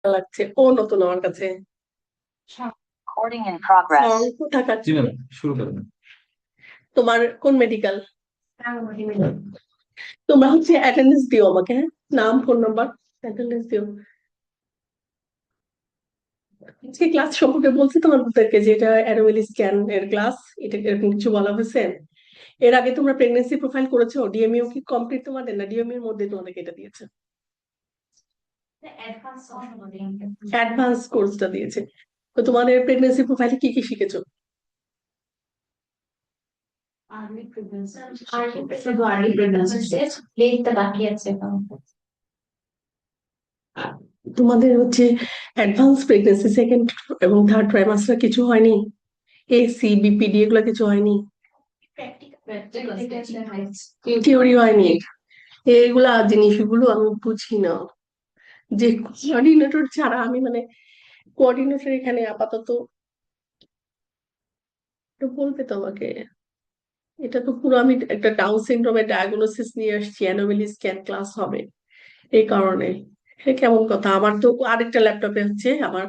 লাগছে ও নতুন আমার কাছে। Recording in progress. কোথাকার জি ম্যাম, শুরু করুন। তোমার কোন মেডিকেল? তোমরা হচ্ছে অ্যাটেন্ডেন্স দিও আমাকে, হ্যাঁ? নাম, ফোন নাম্বার, অ্যাটেন্ডেন্স দিও। আজকে ক্লাস সম্পর্কে বলছি তোমাদেরকে যে এটা অ্যানুয়ালি স্ক্যান এর ক্লাস, এটা এরকম কিছু বলা হয়েছে। এর আগে তোমরা প্রেগন্যান্সি প্রোফাইল করেছো? ডিএমইউ কি কমপ্লিট তোমাদের, না ডিএমইউ এর মধ্যে তোমাদেরকে এটা দিয়েছে? অ্যাডভান্স কোর্সটা দিয়েছে। তো তোমাদের প্রেগন্যান্সি প্রোফাইলে কি কি শিখেছো? তোমাদের হচ্ছে অ্যাডভান্স প্রেগন্যান্সি সেকেন্ড এবং থার্ড ট্রাইমাস্টার কিছু হয়নি? এসি বিপিডি এগুলো কিছু হয়নি? থিওরি হয়নি? এইগুলা জিনিসগুলো আমি বুঝি না, যে কোঅর্ডিনেটর ছাড়া আমি মানে কোঅর্ডিনেটর এখানে আপাতত একটু বলবে তো আমাকে। এটা তো পুরো আমি একটা ডাউন সিনড্রোমের ডায়াগনোসিস নিয়ে আসছি, অ্যানোমালি স্ক্যান ক্লাস হবে এই কারণে। হ্যাঁ, কেমন কথা, আমার তো আরেকটা ল্যাপটপে হচ্ছে আমার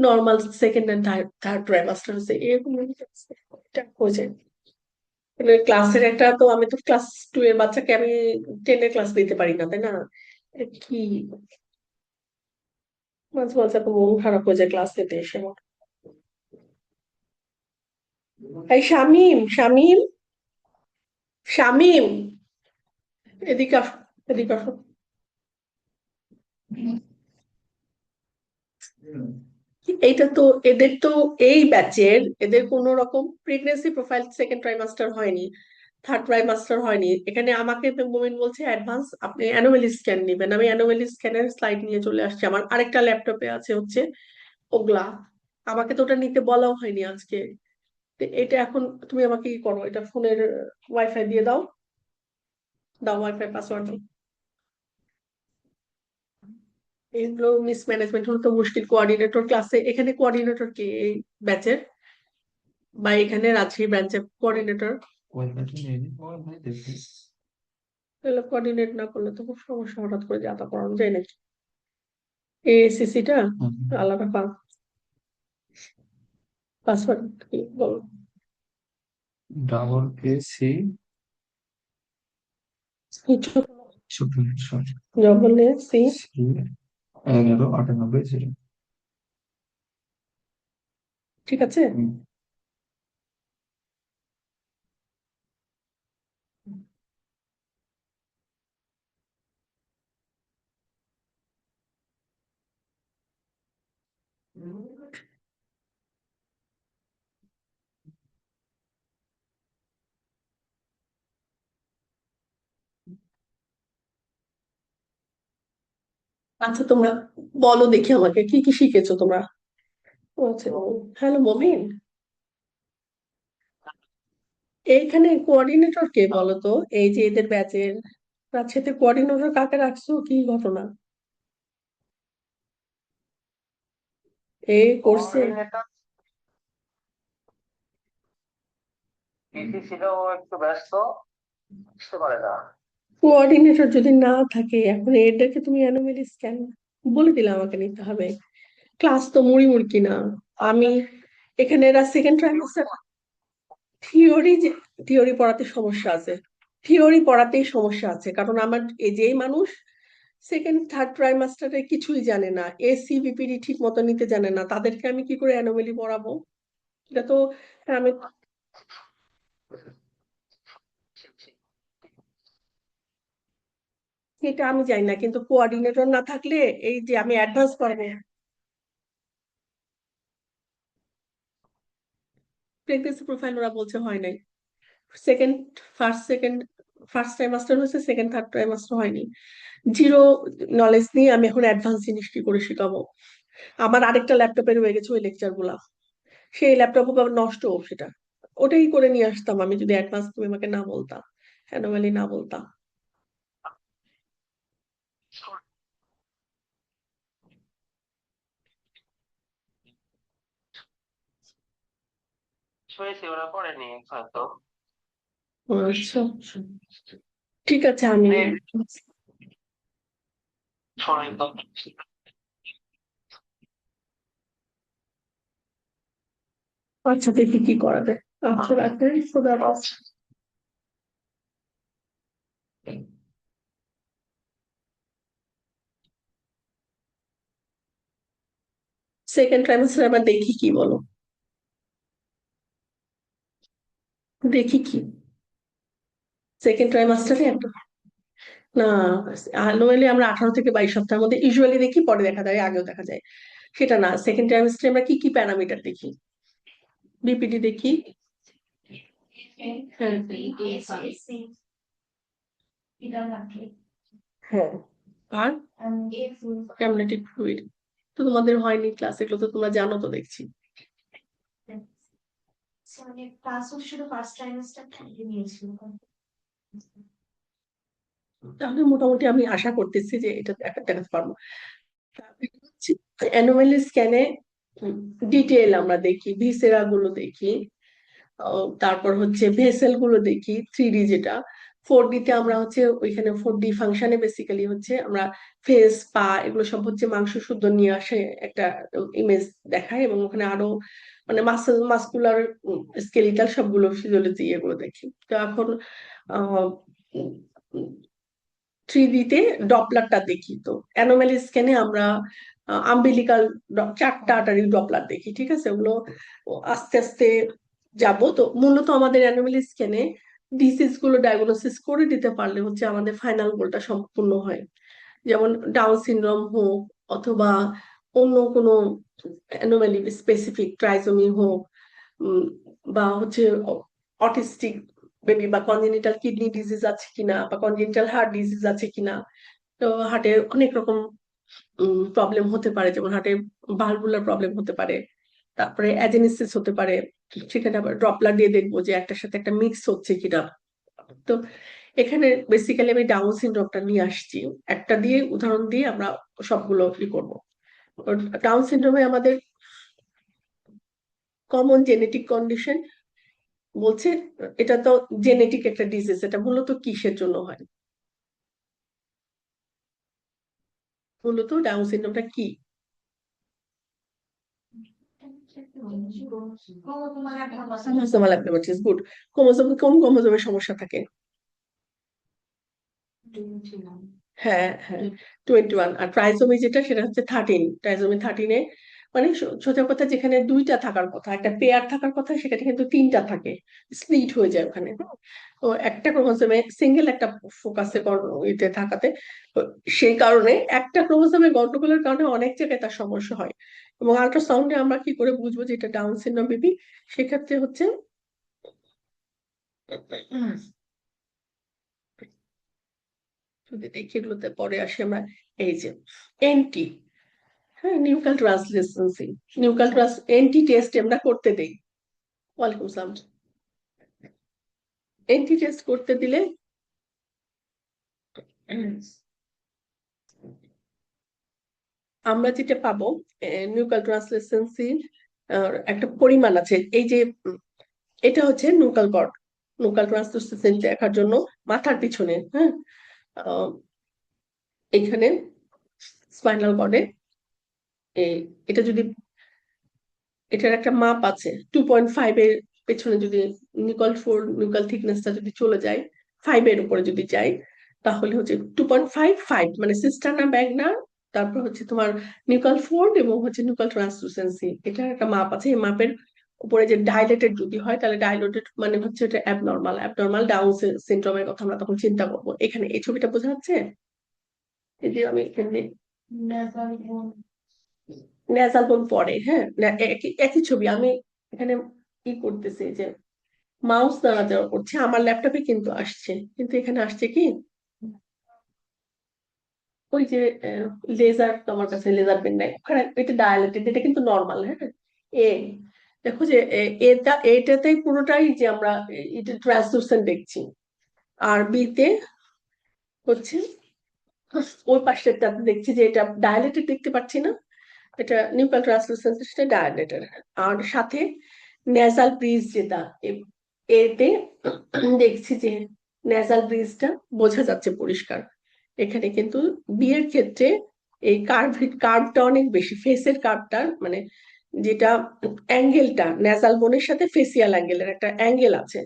normal second and third trimester হচ্ছে এরকম এটা হয়েছে। ক্লাসের একটা তো আমি তো ক্লাস 2 এর বাচ্চাকে আমি 10 এর ক্লাস দিতে পারি না, তাই না? এ কি মাঝে মাঝে তো মন খারাপ হয়ে যায় ক্লাস নিতে এসে আমার। এই শামিম, শামিম, শামিম, এদিকে আসো, এদিকে আসো। এইটা তো এদের তো এই ব্যাচের এদের কোন রকম প্রেগন্যান্সি প্রোফাইল সেকেন্ড ট্রাইমাস্টার হয়নি, থার্ড ট্রাইমাস্টার হয়নি। এখানে আমাকে মোমেন বলছে অ্যাডভান্স আপনি অ্যানোমালি স্ক্যান নিবেন, আমি অ্যানোমালি স্ক্যানের স্লাইড নিয়ে চলে আসছি, আমার আরেকটা ল্যাপটপে আছে হচ্ছে ওগুলা। আমাকে তো ওটা নিতে বলাও হয়নি আজকে। তো এটা এখন তুমি আমাকে কি করো, এটা ফোনের ওয়াইফাই দিয়ে দাও, দাও ওয়াইফাই পাসওয়ার্ড। এগুলো মিসম্যানেজমেন্ট হলো তো মুশকিল। কোঅর্ডিনেটর ক্লাসে, এখানে কোঅর্ডিনেটর কে এই ব্যাচের, বা এখানে রাজশাহী ব্রাঞ্চের কোঅর্ডিনেটর? তাহলে কোঅর্ডিনেট না করলে তো খুব সমস্যা, হঠাৎ করে যাতা করানো যায় নাকি? এসিসি টা আলাদা পাসওয়ার্ড কি বলো? WC ডবল এ সি 1198 ঠিক আছে। আচ্ছা তোমরা বলো দেখি আমাকে কি কি শিখেছো তোমরা। ও আচ্ছা, হ্যালো মমিন, এইখানে কোঅর্ডিনেটর কে বলো তো? এই যে এদের ব্যাচের রাজশাহীতে কোঅর্ডিনেটর কাকে রাখছো, কি ঘটনা এই করছে? কোঅর্ডিনেটর পিসি ছিল, ও একটু ব্যস্ত, বুঝতে পারে না। কোঅর্ডিনেটর যদি না থাকে এখন এদেরকে তুমি অ্যানোমেলি স্ক্যান বলে দিলে আমাকে নিতে হবে। ক্লাস তো মুড়ি মুড়কি না। আমি এখানে এরা সেকেন্ড ট্রাইমাস্টার থিওরি, যে থিওরি পড়াতে সমস্যা আছে, থিওরি পড়াতেই সমস্যা আছে, কারণ আমার এই যেই মানুষ সেকেন্ড থার্ড ট্রাইমাস্টারে কিছুই জানে না, এসি বিপিডি ঠিক মতো নিতে জানে না, তাদেরকে আমি কি করে অ্যানোমেলি পড়াবো? এটা তো আমি, এটা আমি জানি না, কিন্তু কোঅর্ডিনেটর না থাকলে এই যে আমি অ্যাডভান্স করবো। প্রেগনেন্সি প্রোফাইল ওরা বলছে হয় নাই। সেকেন্ড সেকেন্ড ফার্স্ট ট্রাইমাস্টার হয়েছে, সেকেন্ড থার্ড ট্রাইমাস্টার হয়নি। জিরো নলেজ নিয়ে আমি এখন অ্যাডভান্স জিনিস কি করে শেখাবো? আমার আরেকটা ল্যাপটপে রয়ে গেছে ওই লেকচার গুলা, সেই ল্যাপটপ আবার নষ্ট, সেটা ওটাই করে নিয়ে আসতাম আমি যদি অ্যাডভান্স তুমি আমাকে না বলতা, অ্যানোমালি না বলতা। শুয়েছি, ওরা পড়েনি হয়তো। আচ্ছা ঠিক আছে, আমি শোনেন তো। আচ্ছা, দেখি কি করা যায়। আচ্ছা, রাখেন, খোদা হাফেজ। সেকেন্ড ট্রাইমেস্টার আবার দেখি কি বলো, দেখি কি সেকেন্ড ট্রাইমাস্টারে একটা না, নইলে আমরা 18 থেকে 22 সপ্তাহের মধ্যে ইউজুয়ালি দেখি, পরে দেখা যায়, আগেও দেখা যায়। সেটা না, সেকেন্ড ট্রাইমাস্টারে আমরা কি কি প্যারামিটার দেখি? বিপিডি দেখি। হ্যাঁ, হ্যাঁ, আর অ্যামনিওটিক ফ্লুইড তো তোমাদের হয়নি ক্লাস, এগুলো তো তোমরা জানো তো দেখছি। তাহলে মোটামুটি আমি আশা করতেছি যে এটা দেখাতে পারবো। অ্যানোমালি স্ক্যানে ডিটেল আমরা দেখি, ভিসেরা গুলো দেখি, তারপর হচ্ছে ভেসেল গুলো দেখি, 3D যেটা। 4D তে আমরা হচ্ছে ওইখানে 4D ফাংশনে বেসিক্যালি হচ্ছে আমরা ফেস, পা এগুলো সব হচ্ছে মাংস শুদ্ধ নিয়ে আসে একটা ইমেজ দেখায়, এবং ওখানে আরো মানে মাসকুলার স্কেলিটাল সবগুলো ফিজিওলজি এগুলো দেখি। তো এখন আহ 3D তে ডপলারটা দেখি। তো অ্যানোমালি স্ক্যানে আমরা আম্বিলিকাল 4টা আর্টারি ডপলার দেখি, ঠিক আছে? ওগুলো আস্তে আস্তে যাব। তো মূলত আমাদের অ্যানোমালি স্ক্যানে ডিসিজ গুলো ডায়াগনোসিস করে দিতে পারলে হচ্ছে আমাদের ফাইনাল গোলটা সম্পূর্ণ হয়। যেমন ডাউন সিনড্রোম হোক, অথবা অন্য কোনো অ্যানোমালি স্পেসিফিক ট্রাইজোমি হোক, উম, বা হচ্ছে অটিস্টিক বেবি, বা কনজেনিটাল কিডনি ডিজিজ আছে কিনা, বা কনজেনিটাল হার্ট ডিজিজ আছে কিনা। তো হার্টে অনেক রকম প্রবলেম হতে পারে, যেমন হার্টে ভালভুলার প্রবলেম হতে পারে, তারপরে অ্যাজেনেসিস হতে পারে। সেখানে আবার ড্রপলার দিয়ে দেখবো যে একটার সাথে একটা মিক্স হচ্ছে কিনা। তো এখানে বেসিক্যালি আমি ডাউন সিনড্রোমটা নিয়ে আসছি, একটা দিয়ে উদাহরণ দিয়ে আমরা সবগুলো কি করবো। ডাউন সিনড্রোমে আমাদের কমন জেনেটিক কন্ডিশন বলছে, এটা তো জেনেটিক একটা ডিজিজ, এটা মূলত কিসের জন্য হয়? মূলত ডাউন সিনড্রোমটা কি? Chromosomal abnormalities, good. কোন ক্রোমোসোমের সমস্যা থাকে? হ্যাঁ, হ্যাঁ, 21। আর ট্রাইসোমি যেটা, সেটা হচ্ছে 13। ট্রাইসোমি 13-এ মানে সোজা কথা, যেখানে 2টা থাকার কথা, একটা পেয়ার থাকার কথা, সেখানে কিন্তু 3টা থাকে, স্প্লিট হয়ে যায় ওখানে। তো একটা ক্রোমোসোমে সিঙ্গেল একটা ফোকাসে ইতে থাকাতে, তো সেই কারণে একটা ক্রোমোসোমে গন্ডগোলের কারণে অনেক জায়গায় তার সমস্যা হয়। এবং আল্ট্রাসাউন্ডে আমরা কি করে বুঝবো যে এটা ডাউন সিনড্রোম বেবি? সেক্ষেত্রে হচ্ছে যদি দেখি, এগুলোতে পরে আসি আমরা। এই যে এনটি, হ্যাঁ, nuclear ট্রান্সলেশনসি, nuclear trans N T test আমরা করতে দেই। ওয়ালাইকুম আসসালাম। এনটি টেস্ট করতে দিলে আমরা যেটা পাবো, নিউক্লিয়ার ট্রান্সলেশনসি একটা পরিমাণ আছে। এই যে এটা হচ্ছে নুকাল কর্ড, নুকাল ট্রান্সলেশন দেখার জন্য মাথার পিছনে, হ্যাঁ, আহ, এখানে স্পাইনাল কর্ডে এটা যদি, এটার একটা মাপ আছে 2.5 এর পেছনে যদি নিউকাল থিকনেসটা যদি চলে যায় 5 এর উপরে যদি যায়, তাহলে হচ্ছে 2.55 মানে সিস্টারনা ম্যাগনা, তারপর হচ্ছে তোমার নিউকাল ফোল্ড এবং হচ্ছে নিউকাল ট্রান্সলুসেন্সি, এটার একটা মাপ আছে। এই মাপের উপরে যে ডাইলেটেড যদি হয়, তাহলে ডাইলেটেড মানে হচ্ছে এটা অ্যাবনর্মাল। অ্যাবনর্মাল ডাউন সিনড্রোমের কথা আমরা তখন চিন্তা করবো। এখানে এই ছবিটা বোঝা যাচ্ছে, এই যে আমি এখানে নেজাল বোন পরে, হ্যাঁ, একই একই ছবি। আমি এখানে কি করতেছি যে মাউস নাড়াচাড়া করছে, আমার ল্যাপটপে কিন্তু আসছে, কিন্তু এখানে আসছে কি ওই যে লেজার, তোমার কাছে লেজার পেন নাই ওখানে, এটা ডায়ালেটেড, এটা কিন্তু নর্মাল। হ্যাঁ, এ দেখো যে এটাতেই পুরোটাই যে আমরা এটা ট্রান্সলুসেন্ট দেখছি। আর বি তে হচ্ছে ওই পাশেরটাতে দেখছি যে এটা ডায়ালেটেড দেখতে পাচ্ছি না, এটা নিউক্লিয়ার ট্রান্সলুসেন্স, সেটা ডায়ালেটেড। আর সাথে নেজাল ব্রিজ যেটা, এতে দেখছি যে নেজাল ব্রিজটা বোঝা যাচ্ছে পরিষ্কার। এখানে কিন্তু বিয়ের ক্ষেত্রে এই কার্ভটা অনেক বেশি, ফেসের কার্ভটা মানে যেটা অ্যাঙ্গেলটা নেজাল বোনের সাথে ফেসিয়াল অ্যাঙ্গেলের একটা অ্যাঙ্গেল আছে।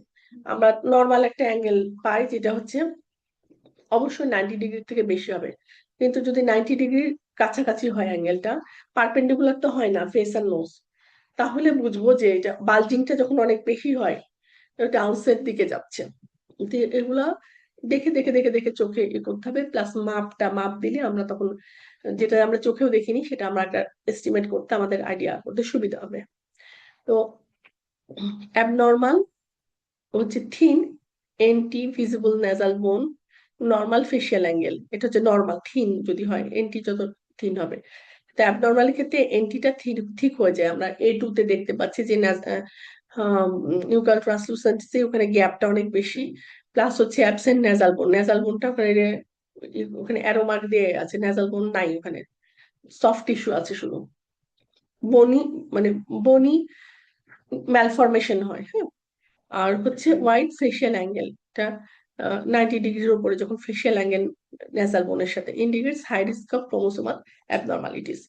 আমরা নর্মাল একটা অ্যাঙ্গেল পাই যেটা হচ্ছে অবশ্যই 90 ডিগ্রি থেকে বেশি হবে, কিন্তু যদি 90 ডিগ্রির কাছাকাছি হয় অ্যাঙ্গেলটা, পারপেন্ডিকুলার তো হয় না ফেস আর নোজ, তাহলে বুঝবো যে এটা বাল্জিংটা যখন অনেক বেশি হয় ডাউনসের দিকে যাচ্ছে। তো এগুলা দেখে দেখে দেখে দেখে চোখে করতে হবে, প্লাস মাপ দিলে আমরা তখন যেটা আমরা চোখেও দেখিনি সেটা আমরা একটা এস্টিমেট করতে আমাদের আইডিয়া করতে সুবিধা হবে। তো অ্যাবনর্মাল হচ্ছে থিন এনটি ভিজিবল নেজাল বোন, নর্মাল ফেশিয়াল অ্যাঙ্গেল এটা হচ্ছে নর্মাল, থিন যদি হয় এনটি যত থিন হবে। তো অ্যাবনর্মাল ক্ষেত্রে এনটিটা ঠিক হয়ে যায়, আমরা A2 তে দেখতে পাচ্ছি যে নিউক্লিয়ার ট্রান্সলুসেন্সি ওখানে গ্যাপটা অনেক বেশি, প্লাস হচ্ছে অ্যাবসেন্ট নেজাল বোন, নেজাল বোনটা ওখানে ওখানে অ্যারো মার্ক দিয়ে আছে, নেজাল বোন নাই ওখানে, সফট টিস্যু আছে শুধু। বনি মানে বনি ম্যালফরমেশন হয়, হ্যাঁ। আর হচ্ছে ওয়াইড ফেশিয়াল অ্যাঙ্গেল, এটা 90 ডিগ্রির উপরে যখন ফেশিয়াল অ্যাঙ্গেল নেসাল বোনের সাথে indicates high risk of chromosomal abnormalities.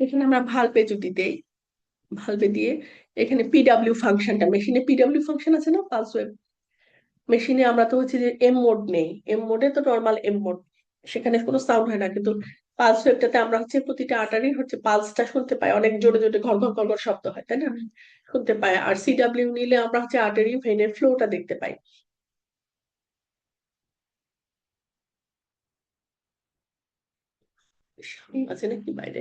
এখানে আমরা ভালপে যদি দেই, ভালপে দিয়ে এখানে পিডাব্লিউ ফাংশনটা, মেশিনে পিডাব্লিউ ফাংশন আছে না পালস ওয়েভ, মেশিনে আমরা তো হচ্ছে যে এম মোড নেই, এম মোডে তো নর্মাল এম মোড, সেখানে কোনো সাউন্ড হয় না, কিন্তু পালস ওয়েভটাতে আমরা হচ্ছে প্রতিটা আর্টারির হচ্ছে পালসটা শুনতে পাই, অনেক জোরে জোরে ঘর ঘর ঘর ঘর শব্দ হয় তাই না, শুনতে পাই। আর সিডাব্লিউ নিলে আমরা হচ্ছে আর্টারি ভেনের ফ্লোটা দেখতে পাই। আছে নাকি বাইরে?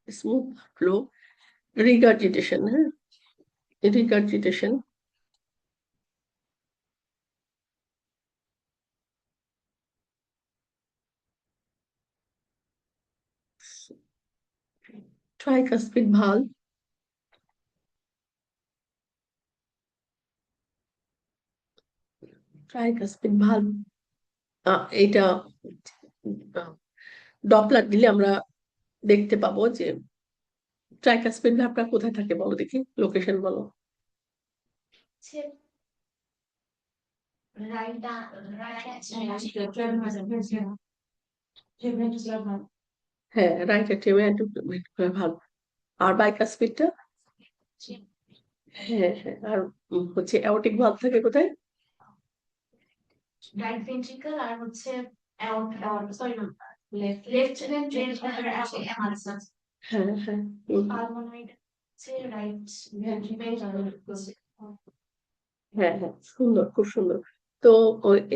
স্মুথ ফ্লো, রিগার্জিটেশন, হ্যাঁ, regurgitation. Tricuspid valve, tricuspid valve এটা ডপলার দিলে আমরা দেখতে পাবো যে ট্রাইকাসপিড ভালভটা কোথায় থাকে, বলো দেখি লোকেশন বলো। হ্যাঁ, রাইট অ্যাট্রিয়াম ভালভ। আর বাইকাসপিডটা, হ্যাঁ হ্যাঁ, আর হচ্ছে অ্যাওর্টিক ভালভ থাকে কোথায়? রাইট ভেন্ট্রিকল আর হচ্ছে সরি না লেফট ভেন্ট্রিকল। হ্যাঁ হ্যাঁ, পালমোনারি হচ্ছে রাইট ভেন্ট্রিকল। হ্যাঁ হ্যাঁ, সুন্দর, খুব সুন্দর। তো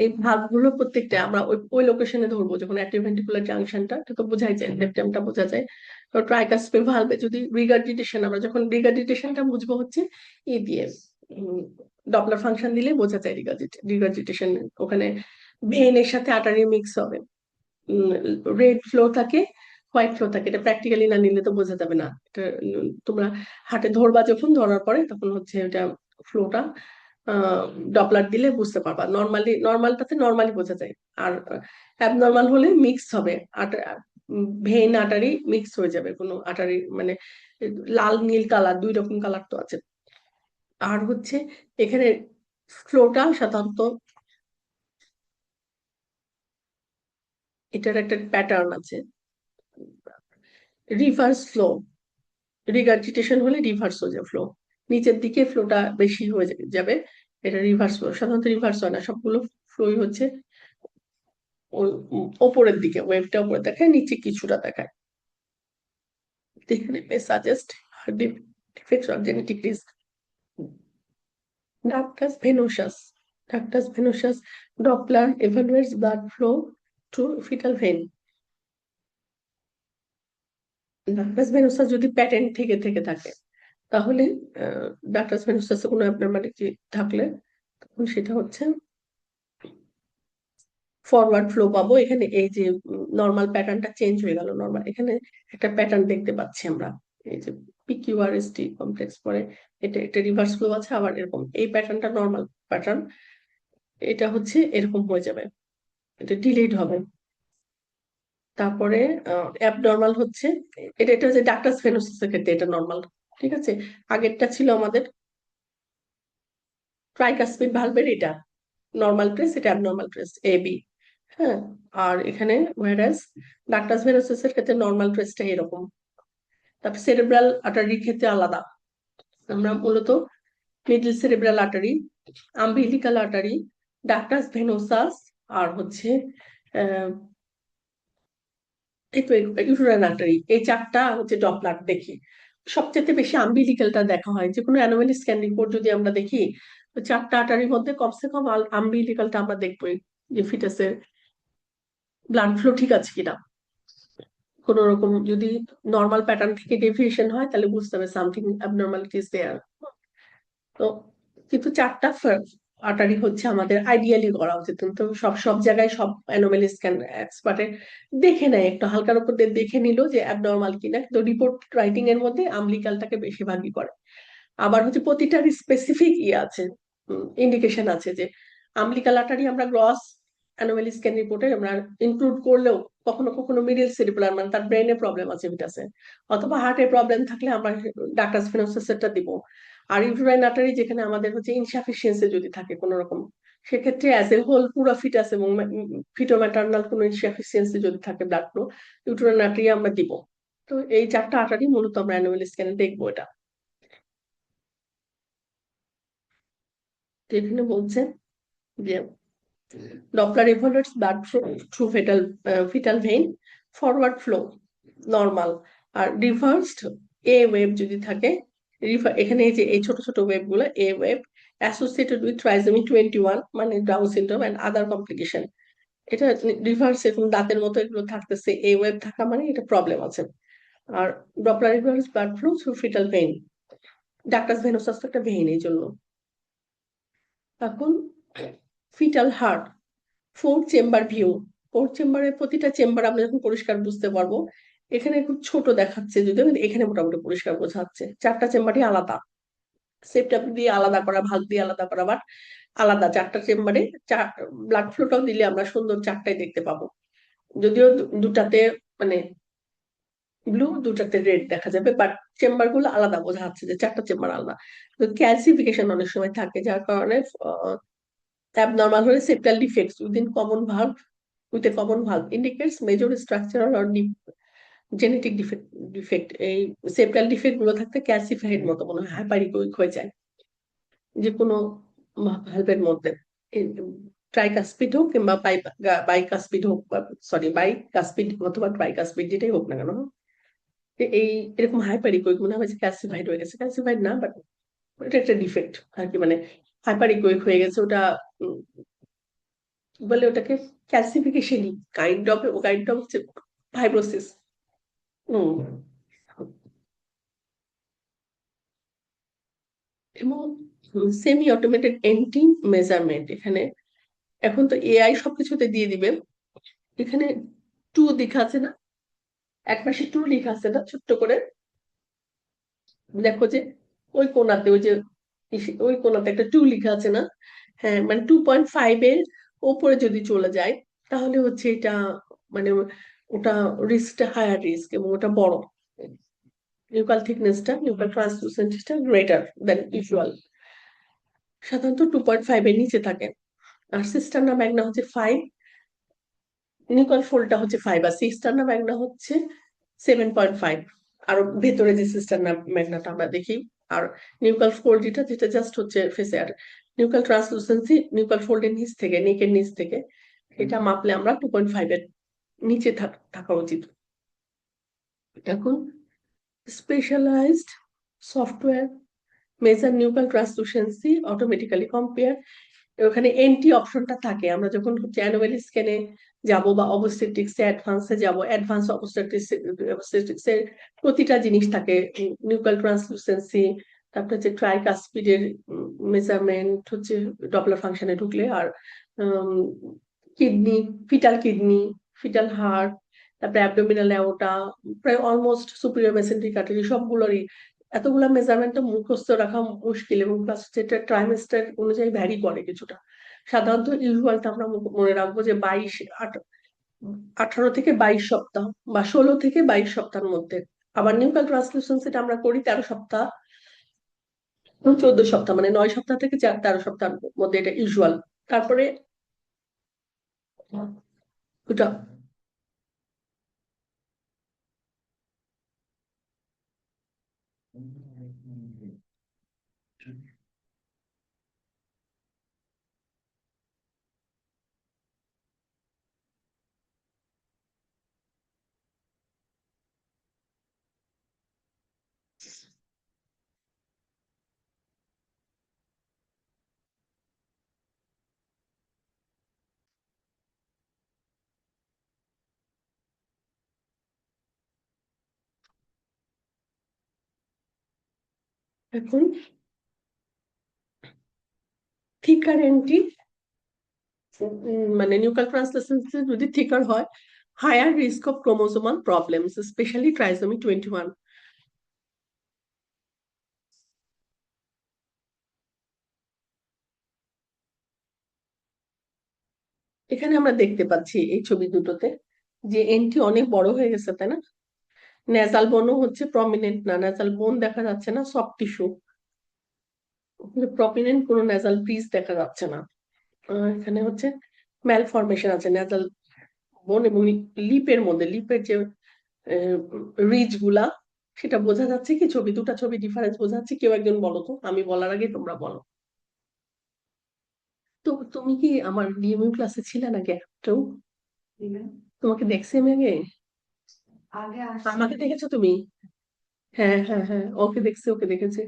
এই ভাগগুলো প্রত্যেকটা আমরা ওই ওই লোকেশনে ধরবো, যখন অ্যাট্রিওভেন্ট্রিকুলার জাংশনটা, এটা তো বোঝাই যায়, লেফটেমটা বোঝা যায়। তো ট্রাইকাসপিড ভালভে যদি রিগার্জিটেশন, আমরা যখন রিগার্জিটেশনটা বুঝবো হচ্ছে ই দিয়ে ডপলার ফাংশন দিলে বোঝা যায় রিগার্জিটেশন, ওখানে ভেনের সাথে আর্টারি মিক্স হবে, রেড ফ্লো থাকে, হোয়াইট ফ্লো থাকে, এটা প্র্যাকটিক্যালি না নিলে তো বোঝা যাবে না। এটা তোমরা হাতে ধরবা, যখন ধরার পরে তখন হচ্ছে এটা ফ্লোটা ডপলার দিলে বুঝতে পারবা, নর্মালটাতে নর্মালি বোঝা যায়। আর অ্যাবনর্মাল হলে মিক্স হবে, ভেন আটারি মিক্স হয়ে যাবে, কোনো আটারি মানে লাল নীল কালার, দুই রকম কালার তো আছে। আর হচ্ছে এখানে ফ্লোটা সাধারণত এটার একটা প্যাটার্ন আছে, রিভার্স ফ্লো, রিগার্জিটেশন হলে রিভার্স হয়ে যাবে ফ্লো, নিচের দিকে ফ্লোটা বেশি হয়ে যাবে, এটা রিভার্স ফ্লো। সাধারণত রিভার্স হয় না, সবগুলো ফ্লোই হচ্ছে ওই ওপরের দিকে, ওয়েভটা উপরে দেখায়, নিচে কিছুটা দেখায়। এখানে may suggest defects or genetic risk. Ductus venosus, ductus venosus Doppler evaluates blood flow to fetal vein. Ductus venosus যদি প্যাটেন্ট থেকে থেকে থাকে, তাহলে ডাক্টাস ভেনোসাস কোনো অ্যাবনরমালিটি থাকলে তখন সেটা হচ্ছে ফরওয়ার্ড ফ্লো পাবো। এখানে এই যে নর্মাল প্যাটার্নটা চেঞ্জ হয়ে গেল, নর্মাল এখানে একটা প্যাটার্ন দেখতে পাচ্ছি আমরা, এই যে পিকিউআরএসটি কমপ্লেক্স পরে এটা একটা রিভার্স ফ্লো আছে, আবার এরকম এই প্যাটার্নটা নর্মাল প্যাটার্ন, এটা হচ্ছে এরকম হয়ে যাবে, এটা ডিলেড হবে। তারপরে অ্যাবনর্মাল হচ্ছে এটা, এটা হচ্ছে ডাক্টাস ফেনোসিসের ক্ষেত্রে এটা নর্মাল, ঠিক আছে। আগেরটা ছিল আমাদের ট্রাইকাসপিড ভালভের এটা নর্মাল ট্রেস, এটা অ্যাবনর্মাল ট্রেস এ বি। হ্যাঁ, আর এখানে ওয়ারাস ডাক্টাস ভেনোসাস এর ক্ষেত্রে নর্মাল ট্রেসটা এরকম। তারপর সেরেব্রাল আর্টারির ক্ষেত্রে আলাদা, আমরা মূলত middle cerebral artery, umbilical artery, ductus venosus, আর হচ্ছে এই তো ইউটেরাইন আর্টারি, এই চারটা হচ্ছে ডপলার দেখি। সবচেয়ে বেশি আম্বিলিকালটা দেখা হয় যে কোনো অ্যানোমালি স্ক্যান রিপোর্ট যদি আমরা দেখি, তো চারটা আর্টারির মধ্যে কমসে কম আম্বিলিকালটা আমরা দেখবোই, যে ফিটাসের ব্লাড ফ্লো ঠিক আছে কিনা। কোন রকম যদি নর্মাল প্যাটার্ন থেকে ডেভিয়েশন হয় তাহলে বুঝতে হবে সামথিং অ্যাবনর্মালিটিস দেয়ার। তো কিন্তু চারটা আর্টারি হচ্ছে আমাদের আইডিয়ালি করা উচিত, কিন্তু সব সব জায়গায় সব অ্যানোমালি স্ক্যান এক্সপার্টে দেখে নেয়, একটু হালকার উপর দিয়ে দেখে নিল যে অ্যাবনর্মাল কিনা, কিন্তু রিপোর্ট রাইটিং এর মধ্যে আম্বিলিকালটাকে বেশিরভাগই করে। আবার হচ্ছে প্রতিটার স্পেসিফিক ইয়ে আছে, ইন্ডিকেশন আছে, যে আম্বিলিকাল আর্টারি আমরা গ্রস অ্যানোমালি স্ক্যান রিপোর্টে আমরা ইনক্লুড করলেও কখনো কখনো মিডল সেরিব্রাল মানে তার ব্রেনে প্রবলেম আছে ভিটাসে, অথবা হার্টের প্রবলেম থাকলে আমরা ডাক্টাস ফিনোসিসটা দিব। আর ইউটেরাইন আর্টারি যেখানে আমাদের হচ্ছে ইনসাফিসিয়েন্সি যদি থাকে কোনো রকম, সেক্ষেত্রে অ্যাজ এ হোল পুরো ফিটাস এবং ফিটোম্যাটার্নাল কোনো ইনসাফিসিয়েন্সি যদি থাকে ব্লাড ফ্লো, ইউটেরাইন আর্টারি আমরা দিব। তো এই চারটা আর্টারি মূলত আমরা অ্যানুয়াল স্ক্যানে দেখবো এটা। তো এখানে বলছে যে Doppler evaluates blood flow through fetal vein, forward flow normal, R reversed A wave যদি থাকে, এখানে এই যে এই ছোট ছোট ওয়েভ গুলো A wave associated with trisomy 21 মানে down syndrome and other complication, এটা রিভার্স এরকম দাঁতের মতো এগুলো থাকতেছে, A wave থাকা মানে এটা প্রবলেম আছে। আর Doppler evaluates blood flow through fetal vein, ductus venosus একটা ভেইন এই জন্য। এখন fetal heart, four chamber view, four চেম্বারের প্রতিটা চেম্বার আমরা যখন পরিষ্কার বুঝতে পারবো। এখানে খুব ছোট দেখাচ্ছে যদিও, কিন্তু এখানে মোটামুটি পরিষ্কার বোঝা যাচ্ছে, চারটা চেম্বারই আলাদা, সেপটা দিয়ে আলাদা করা, ভাগ দিয়ে আলাদা করা, বাট আলাদা চারটা চেম্বারে। ব্লাড ফ্লোটাও দিলে আমরা সুন্দর চারটাই দেখতে পাবো, যদিও দুটাতে মানে ব্লু, দুটাতে রেড দেখা যাবে, বাট চেম্বার গুলো আলাদা বোঝা যাচ্ছে যে চারটা চেম্বার আলাদা। ক্যালসিফিকেশন অনেক সময় থাকে, যার কারণে abnormal হলে septal defects within common valve with a common valve indicates major structural or genetic defect। এই septal defect গুলো থাকতে ক্যালসিফাইড মতো মনে হয়, হাইপারিকোইক হয়ে যায় যে কোনো ভালভের মধ্যে, ট্রাইকাসপিড হোক কিংবা বাইকাসপিড হোক, সরি বাইকাসপিড অথবা ট্রাইকাসপিড যেটাই হোক না কেন, এই এরকম হাইপারিকোইক মনে হয় যে ক্যালসিফাইড হয়ে গেছে, ক্যালসিফাইড না বাট এটা একটা ডিফেক্ট আর কি, মানে হাইপারিকোইক হয়ে গেছে ওটা, বলে ওটাকে ক্যালসিফিকেশনই কাইন্ড অফ হচ্ছে ফাইব্রোসিস। এবং সেমি অটোমেটেড এন্টি মেজারমেন্ট, এখানে এখন তো এআই সবকিছুতে দিয়ে দিবে, এখানে টু লেখা আছে না, এক পাশে টু লেখা আছে না ছোট্ট করে, দেখো যে ওই কোনাতে ওই যে ওই কোনাতে একটা টু লেখা আছে না, হ্যাঁ মানে 2.5 এর ওপরে যদি চলে যায় তাহলে হচ্ছে এটা মানে ওটা রিস্কটা হায়ার রিস্ক এবং ওটা বড়, নিউক্লিয়ার থিকনেসটা নিউক্লিয়ার ট্রান্সলুসেন্সিটা গ্রেটার দেন ইউজুয়াল। সাধারণত 2.5 এর নিচে থাকে। আর সিস্টারনা ম্যাগনা হচ্ছে 5, নিউক্লিয়ার ফোল্ডটা হচ্ছে 5, আর সিস্টারনা ম্যাগনা হচ্ছে 7.5। আর ভেতরে যে সিস্টারনা ম্যাগনাটা আমরা দেখি, আর নিউক্লিয়ার ফোল্ড যেটা জাস্ট হচ্ছে ফেসে, আর নিউক্লিয়ার ট্রান্সলুসেন্সি নিউক্লিয়ার ফোল্ডের নিচ থেকে, নেকের নিচ থেকে এটা মাপলে আমরা 2.5 এর নিচে থাকা উচিত। এখন specialized software measure nuclear translucency automatically compare, ওখানে এনটি অপশনটা থাকে, আমরা যখন অ্যানুয়াল স্ক্যানে যাব বা অবস্টেট্রিক্সে অ্যাডভান্সে যাব, অ্যাডভান্স অবস্টেট্রিক্স এর প্রতিটা জিনিস থাকে, নিউক্লিয়ার ট্রান্সলুসেন্সি, তারপর হচ্ছে ট্রাইকাসপিডের মেজারমেন্ট হচ্ছে ডপলার ফাংশনে ঢুকলে, আর কিডনি, ফিটাল হার্ট, তারপরে অ্যাবডোমিনাল অ্যাওর্টা, প্রায় অলমোস্ট সুপিরিয়র মেসেন্ট্রিক আর্টারি, সবগুলোরই এতগুলা মেজারমেন্ট তো মুখস্থ রাখা মুশকিল, এবং প্লাস যেটা ট্রাইমেস্টার অনুযায়ী ভ্যারি করে কিছুটা। সাধারণত ইউজুয়ালটা আমরা মনে রাখবো যে 18 থেকে 22 সপ্তাহ বা 16 থেকে 22 সপ্তাহের মধ্যে। আবার নিউক্লিয়ার ট্রান্সলুসেন্সিটা আমরা করি 13 সপ্তাহ 14 সপ্তাহ, মানে 9 সপ্তাহ থেকে 13 সপ্তাহের মধ্যে, এটা ইউজুয়াল তারপরে ওটা এখন থিকার এন্টি মানে নিউক্লিয়ার ট্রান্সলেশন যদি থিকার হয়, higher risk of chromosomal problems specially trisomy 21। এখানে আমরা দেখতে পাচ্ছি এই ছবি দুটোতে যে এনটি অনেক বড় হয়ে গেছে, তাই না? নেজাল বোনও হচ্ছে প্রমিনেন্ট না, নেজাল বোন দেখা যাচ্ছে না, সফট টিস্যু, প্রমিনেন্ট কোনো নেজাল ব্রিজ দেখা যাচ্ছে না। এখানে হচ্ছে ম্যালফরমেশন আছে নেজাল বোন এবং লিপের মধ্যে, লিপের যে রিজ গুলা, সেটা বোঝা যাচ্ছে কি? ছবি দুটা ছবি ডিফারেন্স বোঝা যাচ্ছে? কেউ একজন বলো তো, আমি বলার আগে তোমরা বলো তো। তুমি কি আমার ডিএমইউ ক্লাসে ছিলে নাকি একটাও? তোমাকে দেখছি আমি আগে? আগে আমাকে দেখেছো তুমি? হ্যাঁ হ্যাঁ হ্যাঁ, ওকে দেখছি, ওকে দেখেছি।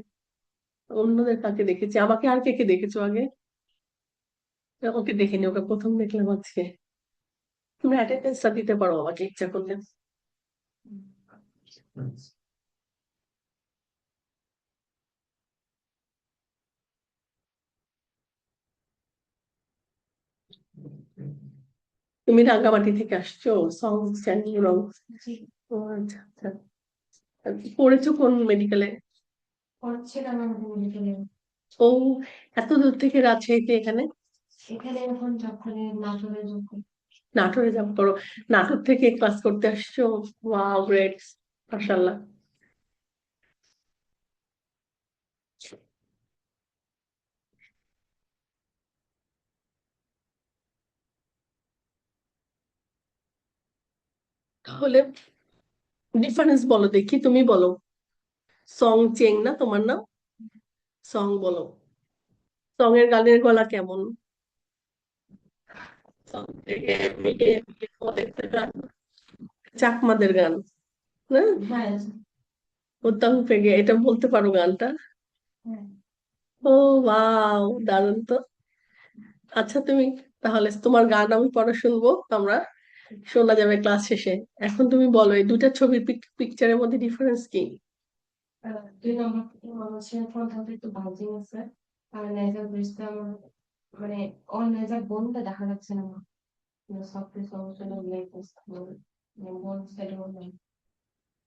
অন্যদের কাকে দেখেছি? আমাকে আর কে কে দেখেছো আগে? ওকে দেখিনি, ওকে প্রথম দেখলাম আজকে। তুমি অ্যাটেন্ডেন্সটা দিতে পারো আমাকে ইচ্ছা করলে। তুমি রাঙ্গামাটি থেকে আসছো? Song Channing. জি ও আচ্ছা আচ্ছা। আর পড়েছো কোন মেডিকেলে? পড়ছিলাম আমি মেডিকেলে। ও, এত দূর থেকে রাজশাহীতে এখানে? এখানে এখন যখন নাটোরে যখন নাটোরে জব করো? নাটোর থেকে ক্লাস করতে আসছো? ওয়াও, গ্রেট, মাশাআল্লাহ। তাহলে ডিফারেন্স বলো দেখি, তুমি বলো। সং চেং না তোমার নাম? সং বলো। সং এর গানের গলা কেমন? সং থেকে মিলে মিলে পরে একটা গান, চাকমাদের গান না? হ্যাঁ উত্তম পেগে, এটা বলতে পারো গানটা? হ্যাঁ ও ওয়াও, দারুণ তো। আচ্ছা তুমি, তাহলে তোমার গান আমি পরে শুনবো, আমরা শোনা যাবে ক্লাস শেষে। এখন তুমি বলো এই দুটা ছবির পিকচারের মধ্যে ডিফারেন্স কি? 2 নম্বর থেকে মনে হচ্ছে ফোনটাতে একটু বাজিং আছে। আর নেজার ব্রিজটা আমার মানে ওর নেজার বোনটা দেখা যাচ্ছে না আমার। সফট সমস্যা লেগ মানে বোন সাইডে মনে হয়।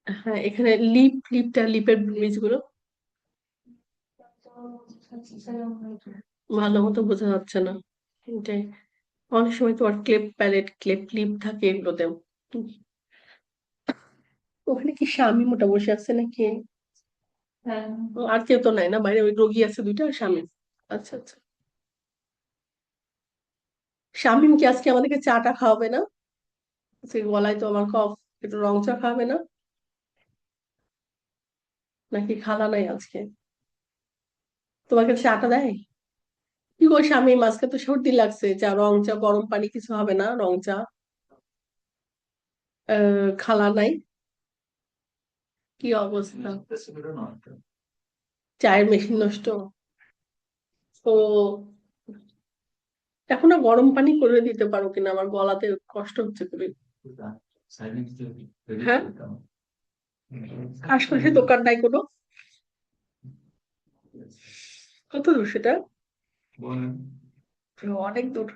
হ্যাঁ, এখানে লিপটা, লিপের ব্রিজ গুলো ভালো মতো বোঝা যাচ্ছে না, এটাই। অনেক সময় তোমার ক্লেপ প্যালেট, ক্লেপ লিপ থাকে এগুলোতে। ওখানে কি স্বামী মোটা বসে আছে নাকি? হ্যাঁ আর কেউ তো নাই না বাইরে? ওই রোগী আছে দুইটা আর স্বামী। আচ্ছা আচ্ছা। শামিম কি আজকে আমাদেরকে চাটা খাওয়াবে না? আজকে গলায় তো আমার কফ, একটু রং চা খাওয়াবে না? নাকি খালা নাই আজকে? তোমাকে চাটা দেয়? কি গো শামিম, আজকে তো সর্দি লাগছে, চা, রং চা, গরম পানি কিছু হবে না? রং চা? খালা নাই? কি অবস্থা? চায়ের মেশিন নষ্ট? তো এখন না গরম পানি করে দিতে পারো কিনা? আমার গলাতে কষ্ট হচ্ছে খুবই। হ্যাঁ, আশপাশে দোকান নাই কোনো? কত দূর সেটা? অনেক দূর।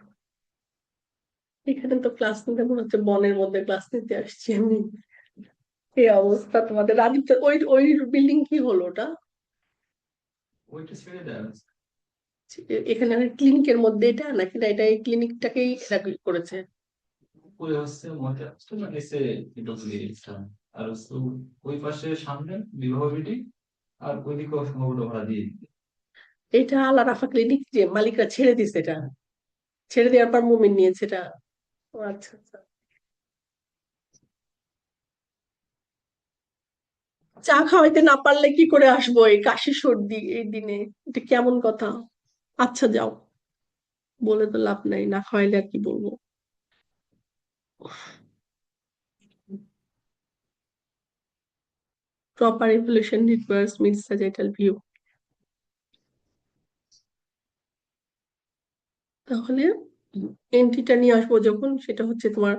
এখানে তো ক্লাস নিতে মনে হচ্ছে বনের মধ্যে ক্লাস নিতে আসছি আমি। এই অবস্থা তোমাদের। রাজীব ওই ওই বিল্ডিং কি হলো ওটা? এখানে ক্লিনিকের মধ্যে এটা নাকি? না, এটা এই ক্লিনিকটাকেই এটা করেছে? এটা আল আরাফা ক্লিনিক, যে মালিকরা ছেড়ে দিছে এটা? ছেড়ে দেওয়ার পর মুমিন নিয়েছে এটা। ও আচ্ছা আচ্ছা। চা খাওয়াইতে না পারলে কি করে আসবো এই কাশি সর্দি এই দিনে? এটা কেমন কথা? আচ্ছা যাও, বলে তো লাভ নাই, না খাওয়াইলে আর কি বলবো। Proper evolution requires mid-sagittal view. তাহলে এন্ট্রিটা নিয়ে আসবো যখন, সেটা হচ্ছে তোমার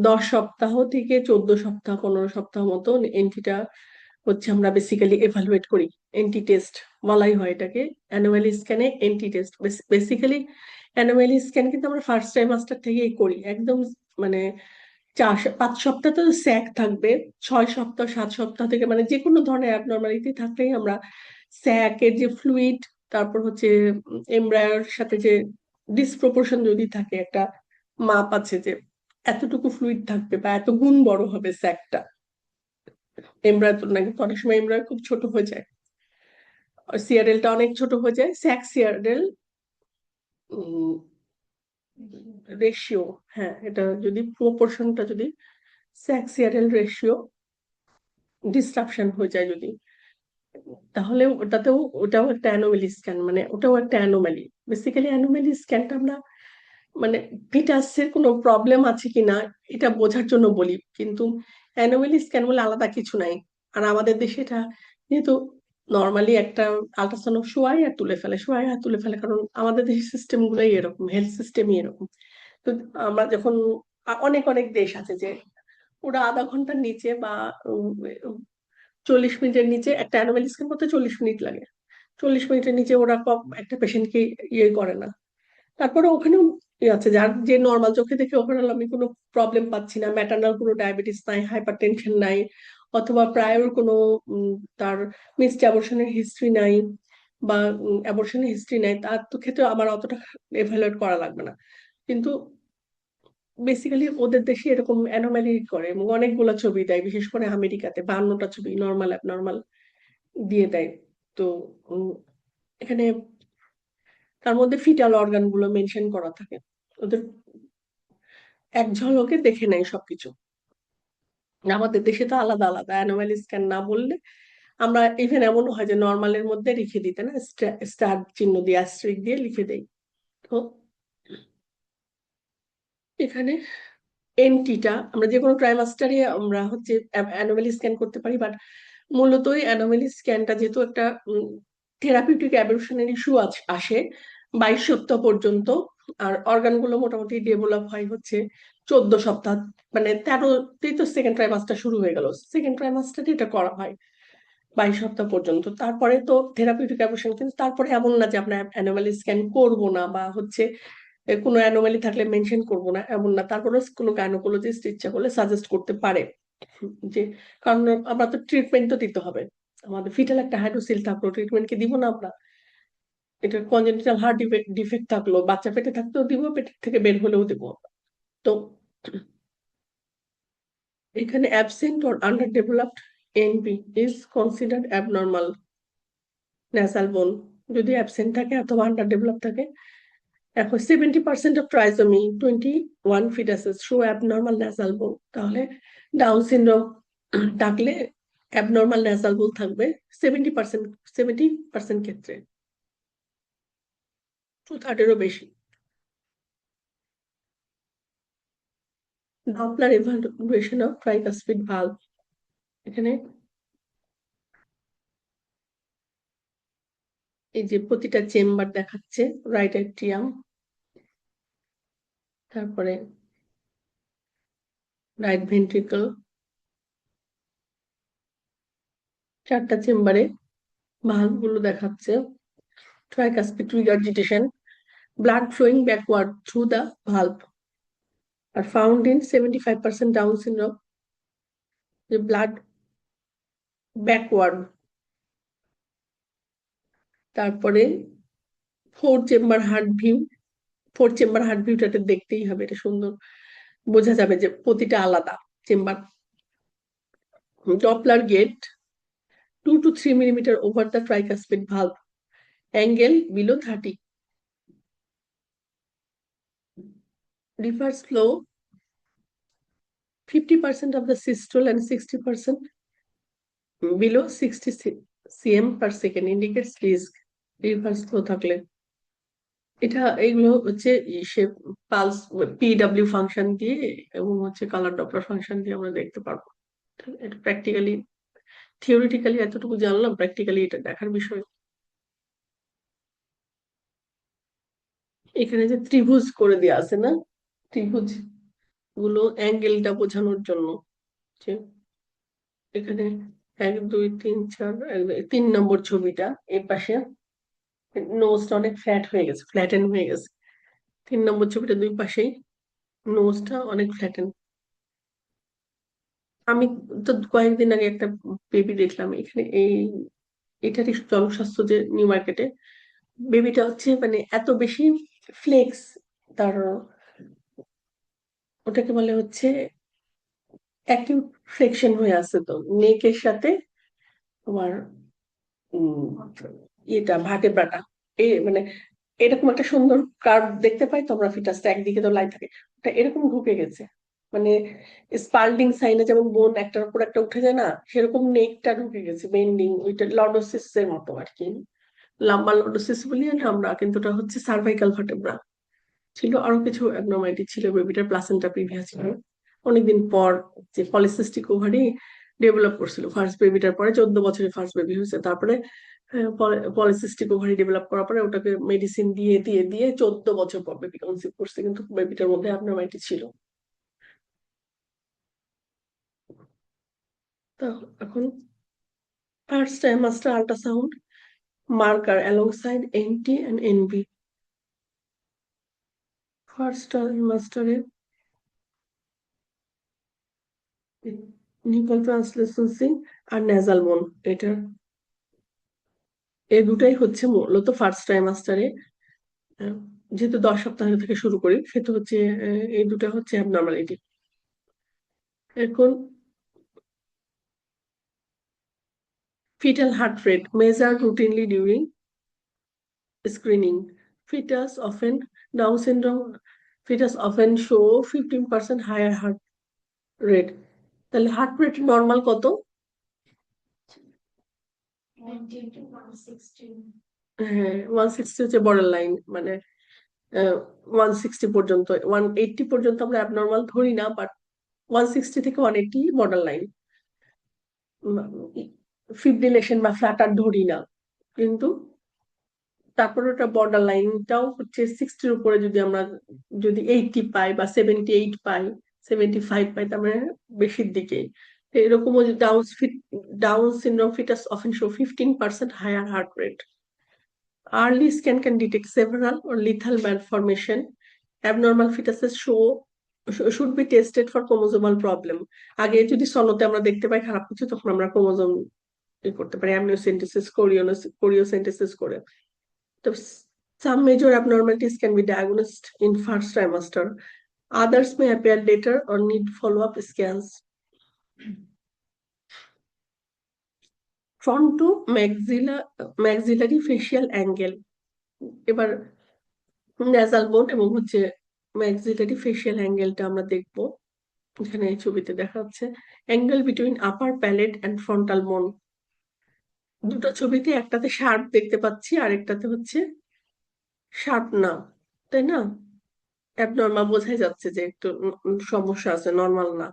10 সপ্তাহ থেকে 14 সপ্তাহ 15 সপ্তাহ মতো এন্ট্রিটা হচ্ছে আমরা বেসিক্যালি এভালুয়েট করি। এন্টি টেস্ট বলাই হয় এটাকে, অ্যানুয়ালি স্ক্যানে NT test. Basically anomaly scan কিন্তু আমরা ফার্স্ট ট্রাইমাস্টার থেকেই করি একদম, মানে 5 সপ্তাহ তো স্যাক থাকবে, 6 সপ্তাহ 7 সপ্তাহ থেকে মানে যে কোনো ধরনের অ্যাবনর্মালিটি থাকলেই আমরা স্যাকের যে ফ্লুইড, তারপর হচ্ছে এমব্রায়োর সাথে যে ডিসপ্রপোর্শন যদি থাকে, একটা মাপ আছে যে এতটুকু ফ্লুইড থাকবে বা এত গুণ বড় হবে স্যাকটা এমব্রায়োর তুলনায়, কিন্তু অনেক সময় এমব্রায়ো খুব ছোট হয়ে যায়, সিআরএলটা অনেক ছোট হয়ে যায়। স্যাক সিআরএল রেশিও, হ্যাঁ, এটা যদি প্রপোর্শনটা যদি স্যাক সিআরএল রেশিও ডিস্ট্রাকশন হয়ে যায় যদি, তাহলে ওটাও একটা অ্যানোমালি স্ক্যান, মানে ওটাও একটা অ্যানোমালি। বেসিক্যালি অ্যানোমালি স্ক্যানটা আমরা মানে ফিটাসের কোনো প্রবলেম আছে কিনা এটা বোঝার জন্য বলি, কিন্তু অ্যানোমালি স্ক্যান বলে আলাদা কিছু নাই। আর আমাদের দেশে এটা যেহেতু নর্মালি একটা আল্ট্রাসাউন্ড শোয়াই আর তুলে ফেলে, শোয়াই আর তুলে ফেলে, কারণ আমাদের দেশের সিস্টেম গুলোই এরকম, হেলথ সিস্টেমই এরকম। তো আমরা যখন অনেক অনেক দেশ আছে যে ওরা আধা ঘন্টার নিচে বা 40 মিনিটের নিচে একটা অ্যানোমালি স্ক্যান করতে 40 মিনিট লাগে, 40 মিনিটের নিচে ওরা একটা পেশেন্টকে ইয়ে করে না। তারপরে ওখানেও আছে, যার যে নর্মাল চোখে দেখে ওভারঅল আমি কোনো প্রবলেম পাচ্ছি না, ম্যাটার্নাল কোনো ডায়াবেটিস নাই, হাইপার টেনশন নাই, অথবা প্রায়র কোনো তার মিসড অ্যাবর্শনের হিস্ট্রি নাই বা অ্যাবর্শনের হিস্ট্রি নাই, তার তো ক্ষেত্রে আমার অতটা এভালুয়েট করা লাগবে না। কিন্তু বেসিক্যালি ওদের দেশে এরকম অ্যানোমালি করে এবং অনেকগুলো ছবি দেয়, বিশেষ করে আমেরিকাতে 52টা ছবি নর্মাল অ্যাবনর্মাল দিয়ে দেয়। তো এখানে তার মধ্যে ফিটাল অর্গান গুলো মেনশন করা থাকে, ওদের এক ঝলকে দেখে নেয় সবকিছু। আমাদের দেশে তো আলাদা আলাদা, অ্যানোমালি স্ক্যান না বললে আমরা ইভেন এমনও হয় যে নর্মালের মধ্যে লিখে দিতে না, স্টার চিহ্ন দিয়ে অ্যাস্টেরিক দিয়ে লিখে দেই। তো এখানে এনটিটা আমরা যে কোনো ট্রাইমাস্টারে আমরা হচ্ছে অ্যানোমালি স্ক্যান করতে পারি, বাট মূলত ওই অ্যানোমালি স্ক্যানটা যেহেতু একটা থেরাপিউটিক অ্যাবর্শনের ইস্যু আসে 22 সপ্তাহ পর্যন্ত, আর অর্গানগুলো মোটামুটি ডেভেলপ হয় হচ্ছে 14 সপ্তাহ, মানে 13তেই তো সেকেন্ড ট্রাইমাস্টার শুরু হয়ে গেল, সেকেন্ড ট্রাইমাস্টারে এটা করা হয় 22 সপ্তাহ পর্যন্ত। তারপরে তো থেরাপিউটিক অ্যাবর্শন, কিন্তু তারপরে এমন না যে আমরা অ্যানোমালি স্ক্যান করবো না বা হচ্ছে কোনো অ্যানোমালি থাকলে মেনশন করবো না, এমন না। তারপরে কোনো গাইনোকোলজিস্ট ইচ্ছা করলে সাজেস্ট করতে পারে যে, কারণ আমরা তো ট্রিটমেন্ট তো দিতে হবে, আমাদের ফিটাল একটা হাইড্রোসিল থাকলো, ট্রিটমেন্ট কি দিব না আমরা? এটা কনজেনিটাল হার্ট ডিফেক্ট থাকলো, বাচ্চা পেটে থাকতেও দিব, পেট থেকে বের হলেও দিব। তো এখানে absent or under developed NB is considered abnormal nasal বোন। যদি অ্যাবসেন্ট থাকে অথবা আন্ডার ডেভেলপ থাকে, এখন 70% of trisomy 21 fetuses show abnormal nasal bone, তাহলে ডাউন সিনড্রোম থাকলে অ্যাবনর্মাল ন্যাসাল বোন থাকবে 70%, 70% ক্ষেত্রে, 2/3-এরও বেশি। Doppler evaluation of tricuspid valve, এখানে এই যে প্রতিটা চেম্বার দেখাচ্ছে, রাইট অ্যাট্রিয়াম, তারপরে রাইট ভেন্ট্রিকল, 4টা চেম্বারে ভালভ গুলো দেখাচ্ছে, tricuspid regurgitation, blood flowing backward through the valve are found in 75% Down syndrome, the blood backward। তারপরে 4 চেম্বার হার্ট ভিউটাতে দেখতেই হবে, এটা সুন্দর বোঝা যাবে যে প্রতিটা আলাদা chamber. Doppler gate 2 to 3 millimeter over the tricuspid valve, angle below 30, reverse flow 50% of the systole and 60% below 60 cm per second indicates risk reverse flow থাকলে। এটা এগুলো হচ্ছে সে পালস পিডব্লিউ ফাংশন দিয়ে এবং হচ্ছে কালার ডপলার ফাংশন দিয়ে আমরা দেখতে পারবো। এটা প্র্যাকটিক্যালি থিওরিটিক্যালি এতটুকু জানলাম, প্র্যাকটিক্যালি এটা দেখার বিষয়। এখানে যে ত্রিভুজ করে দেওয়া আছে না, ত্রিভুজ গুলো অ্যাঙ্গেলটা বোঝানোর জন্য যে এখানে 1 2 3 4 3 নম্বর ছবিটা এর পাশে নোজটা অনেক ফ্ল্যাট হয়ে গেছে, ফ্ল্যাটেন হয়ে গেছে। 3 নম্বর ছবিটা দুই পাশেই নোজটা অনেক ফ্ল্যাটেন। আমি তো কয়েকদিন আগে একটা বেবি দেখলাম এখানে, এটারই জনস্বাস্থ্য যে নিউ মার্কেটে বেবিটা হচ্ছে মানে এত বেশি ফ্লেক্স, তার ওটাকে বলে হচ্ছে অ্যাকিউট ফ্লেকশন হয়ে আছে, তো নেকের সাথে তোমার এটা ভার্টেব্রাটা মানে এরকম একটা সুন্দর কার্ভ দেখতে পাই তো আমরা, ফিটাসটা একদিকে তো লাই থাকে, ওটা এরকম ঢুকে গেছে। মানে স্পাল্ডিং সাইনে যেমন বোন একটার উপর একটা উঠে যায় না, সেরকম নেকটা ঢুকে গেছে বেন্ডিং, ওইটা লর্ডোসিস এর মতো আর কি। লাম্বার লর্ডোসিস বলি আমরা, কিন্তু ওটা হচ্ছে সার্ভাইকাল ভার্টেব্রা ছিল। আরো কিছু অ্যাবনর্মালিটি ছিল, বেবিটার প্লাসেন্টা প্রিভিয়া ছিল। অনেকদিন পর যে পলিসিস্টিক ওভারি ডেভেলপ করছিল ফার্স্ট বেবিটার পরে, 14 বছরে ফার্স্ট বেবি হয়েছে। তারপরে পলিসিস্টিক ওভারি ডেভেলপ করার পরে ওটাকে মেডিসিন দিয়ে দিয়ে দিয়ে 14 বছর পর বেবি কনসিভ করছে, কিন্তু বেবিটার মধ্যে অ্যাবনর্মালিটি ছিল। তো এখন first trimester ultrasound marker alongside NT and NB. First ট্রাইমাস্টারে নিপল ট্রান্সলুসেন্সি আর নেজাল বোন, এটা এই দুটাই হচ্ছে মূলত ফার্স্ট ট্রাইমাস্টারে, যেহেতু 10 সপ্তাহ থেকে শুরু করি সেহেতু হচ্ছে এই দুটা হচ্ছে অ্যাবনর্মালিটি। এখন fetal heart rate measured routinely during screening. Fetus often Down syndrome fetus often show 15% higher heart rate. তাহলে হার্ট রেট নর্মাল কত? 90 to 160 হ্যাঁ 160 হচ্ছে বর্ডার লাইন, মানে 160 পর্যন্ত, 180 পর্যন্ত আমরা অ্যাবনর্মাল ধরি না, বাট 160 থেকে 180 বর্ডার লাইন। ফিব্রিলেশন বা ফ্লাটার ধরি না, কিন্তু তারপর ওটা বর্ডার লাইনটাও হচ্ছে 60-র উপরে যদি আমরা যদি 80 পাই বা 78 পাই, 75 পাই, তার মানে বেশির দিকে। এরকম down syndrome fetus often show 15% higher heart rate. Early scan can detect several or lethal malformation. Abnormal fetuses should be tested for chromosomal problem. আগে যদি সনতে আমরা দেখতে পাই খারাপ কিছু, তখন আমরা ক্রোমোজোম করতে পারি, অ্যামনিওসেন্টেসিস কোরিওসেন্টেসিস করে। So some major abnormalities can be diagnosed in first trimester. Others may appear later or need follow-up scans. Front to maxillary facial angle. এবার nasal bone এবং হচ্ছে maxillary facial অ্যাঙ্গেলটা আমরা দেখবো। এখানে এই ছবিতে দেখা যাচ্ছে angle between upper palate and frontal bone. দুটো ছবিতে একটাতে শার্প দেখতে পাচ্ছি, আর একটাতে হচ্ছে শার্প না, তাই না? অ্যাবনর্মাল বোঝাই যাচ্ছে যে একটু সমস্যা আছে, নর্মাল না।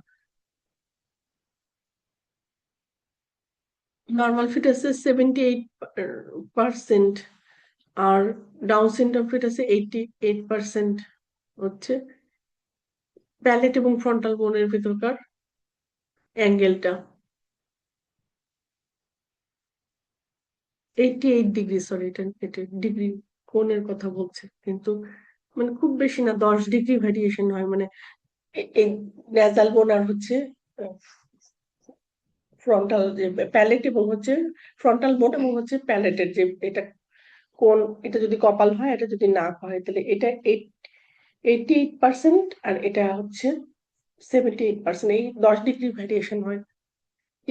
নর্মাল ফিটাসে 78%, আর ডাউন সিনড্রোম ফিটাসে 88% হচ্ছে প্যালেট এবং ফ্রন্টাল বোনের ভিতরকার অ্যাঙ্গেলটা 88 ডিগ্রি, সরি এটা ডিগ্রি কোণের কথা বলছে, কিন্তু মানে খুব বেশি না, 10 ডিগ্রি ভ্যারিয়েশন হয়। মানে এই ন্যাজাল বোন আর হচ্ছে ফ্রন্টাল যে প্যালেট এবং হচ্ছে ফ্রন্টাল বোন এবং হচ্ছে প্যালেটের যে এটা কোন, এটা যদি কপাল হয়, এটা যদি নাক হয়, তাহলে এটা 88% আর এটা হচ্ছে 78%, এই 10 ডিগ্রি ভ্যারিয়েশন হয়।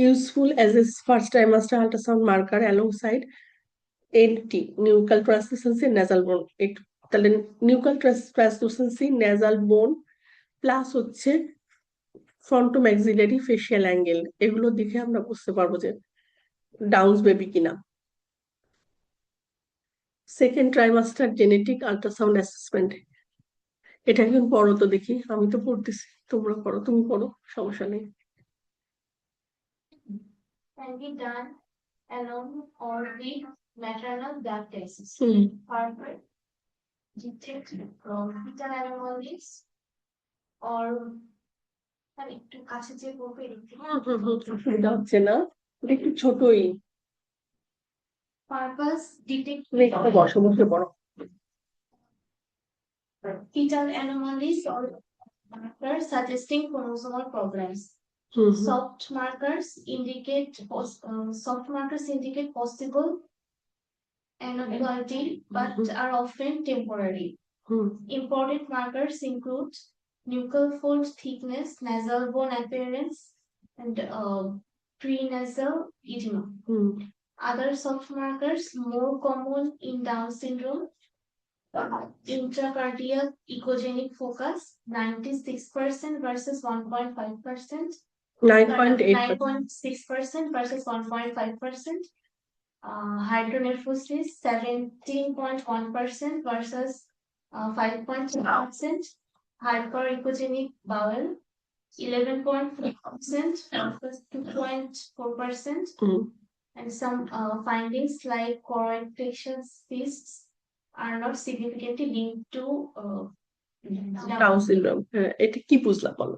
Useful as a first trimester ultrasound marker alongside NT nuclear translucency nasal bone. তাহলে nuchal translucency, nasal bone plus হচ্ছে ফ্রন্টো ম্যাক্সিলারি ফেসিয়াল অ্যাঙ্গেল, এগুলো দেখে আমরা বুঝতে পারবো যে ডাউন্স বেবি কিনা। Second trimester genetic ultrasound assessment, এটা একজন পড়ো তো দেখি, আমি তো পড়তেছি, তোমরা পড়ো, তুমি পড়ো, সমস্যা নেই। Can be done alone or with maternal blood tests. Hmm Further, detect from fetal anomalies or আমি একটু কাছে যে বলবো এদিকে অসুবিধা হচ্ছে না, এটা একটু ছোটই, purpose detect তুমি এখানে বসে বসে পড়ো। fetal anomalies or markers suggesting chromosomal problems. Hmm hmm Soft markers indicate possible inequality, but are often temporary. Hmm Important markers include nuchal fold thickness, nasal bone appearance, and prenasal edema. Hmm Other soft markers more common in Down syndrome: intracardiac echogenic focus 96% versus 1.5%, 9.8%, 9.6% versus 1.5%, hydronephrosis 17.1% versus 5.2%, hyperechogenic bowel 11.4% versus 2.4%, hmm and some findings like choroid plexus cysts are not significantly linked to down syndrome. হ্যাঁ, এটা কি বুঝলাম বলো?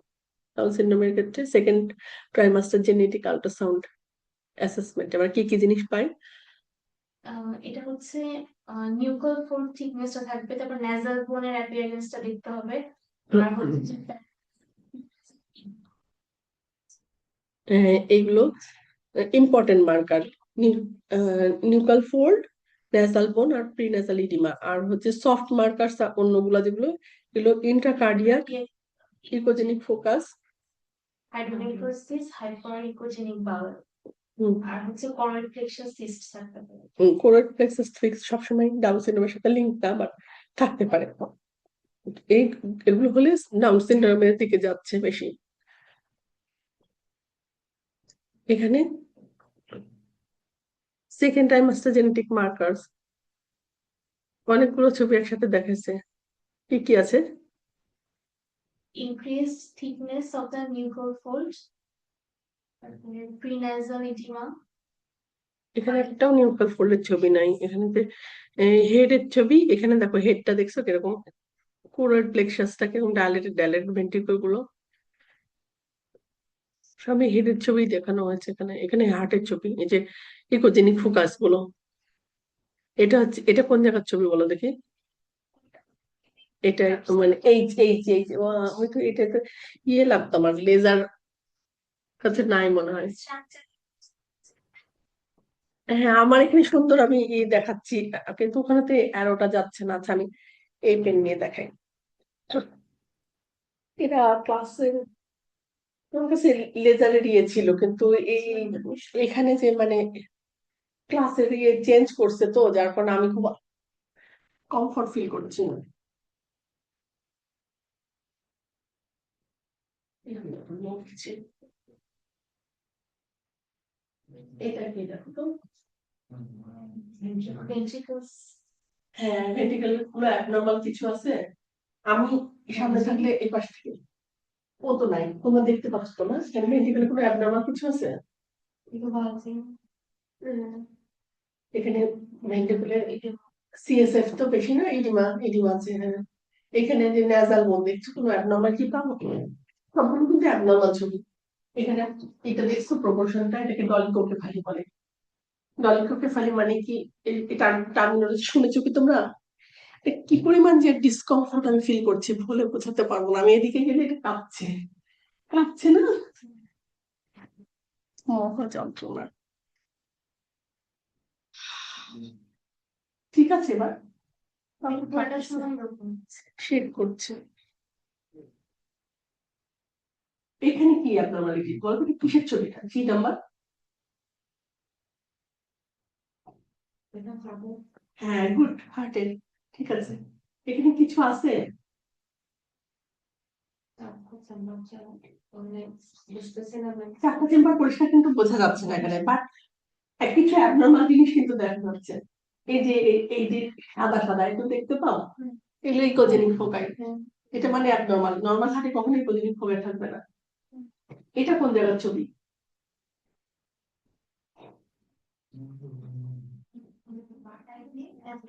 Down সিনড্রোমের ক্ষেত্রে second trimester genetic ultrasound assessment এবার কি কি জিনিস পাই? এটা হচ্ছে নিউক্লিয়ার ফোল্ড থিকনেসটা থাকবে, তারপর নেজাল বোনের অ্যাপিয়ারেন্সটা দেখতে হবে, আর হচ্ছে এইগুলো important marker, nuchal fold, nasal বোন আর প্রিনেসাল ইডিমা। আর হচ্ছে সফট মার্কার অন্যগুলো যেগুলো, এগুলো ইন্ট্রাকার্ডিয়াক ইকোজেনিক ফোকাস, হাইড্রোনেফ্রোসিস, হাইপারইকোজেনিক বাউল, আর হচ্ছে choroid plexus cysts থাকতে পারে। কোরেট প্লেক্সাস ফিক্স সবসময় ডাউন সিনড্রোমের সাথে লিঙ্ক না, বাট থাকতে পারে। এই এগুলো হলে ডাউন সিনড্রোমের দিকে যাচ্ছে বেশি। এখানে সেকেন্ড ট্রাইমাস্টার জেনেটিক মার্কার্স, অনেকগুলো ছবি একসাথে দেখাচ্ছে, কি কি আছে? Increased thickness of the nuchal fold, prenasal edema, এখানে একটাও নিউক্লিয়ার ফোল্ডের ছবি নাই, এখানে হেডের ছবি, এখানে দেখো হেডটা দেখছো কিরকম, কোরয়েড প্লেক্সাসটা কিরকম ডাইলেটেড ভেন্ট্রিকল গুলো সবই হেডের ছবি দেখানো হয়েছে। এখানে এখানে হার্টের ছবি, এই যে ইকোজেনিক ফোকাস গুলো, এটা হচ্ছে, এটা কোন জায়গার ছবি বলো দেখি? এটা মানে এই যে, আমি তো এটা তো ইয়ে লাগতো আমার, লেজার কাছে নাই মনে হয়। হ্যাঁ, আমার এখানে সুন্দর, আমি দেখাচ্ছি, কিন্তু ওখানেতে অ্যারোটা যাচ্ছে না। আচ্ছা, আমি এই পেন নিয়ে দেখাই। এরা ক্লাসের আমার কাছে লেজারের ইয়ে ছিল, কিন্তু এই এখানে যে মানে ক্লাসের ইয়ে চেঞ্জ করছে, তো যার কারণে আমি খুব কমফর্ট ফিল করছি না। এটা কি দেখো তো? ventricles, হ্যাঁ, ভেন্ট্রিকেল গুলো অ্যাবনর্মাল কিছু আছে। আমি সামনে থাকলে এই পাশ থেকে, ও তো নাই, তোমরা দেখতে পাচ্ছ তো না, ভেন্ট্রিকেল কোনো অ্যাবনর্মাল কিছু আছে? bulging, এখানে ভেন্ট্রিকুলার সিএসএফ তো বেশি না, ইডিমা ইডিমা আছে। হ্যাঁ, এখানে যে নেজাল বোন দেখছো, কোনো অ্যাবনর্মাল কি পাবো? সবগুলো কিন্তু অ্যাবনর্মাল ছবি। এখানে এটা দেখছো প্রপোর্শনটা, এটাকে ডলিকোকেফালি বলে। ডলিকোকেফালি মানে কি, এটা টার্মিনোলজি শুনেছো কি তোমরা? কি পরিমাণ যে ডিসকমফোর্ট আমি ফিল করছি বলে বোঝাতে পারবো না। আমি এদিকে গেলে এটা কাঁপছে, কাঁপছে না, মহা যন্ত্রণা। ঠিক আছে, এবার পুরোটা সময় এরকম। শেড করছে। এখানে কি অ্যাবনর্মালিটি বলতো, কিসের ছবিটা, কি নাম্বার? হ্যাঁ, গুড, হার্টের, ঠিক আছে। এখানে কিছু আছে? চারটা চেম্বার পরিষ্কার কিন্তু বোঝা যাচ্ছে না এখানে, বাট কিছু অ্যাবনর্মাল জিনিস কিন্তু দেখা যাচ্ছে। এই যে এই যে সাদা সাদা একটু দেখতে পাও, এগুলো ইকোজেনিক ফোকাই। এটা মানে অ্যাবনর্মাল, নর্মাল হার্টে কখনোই ইকোজেনিক ফোকাই থাকবে না। এটা কোন জায়গার ছবি?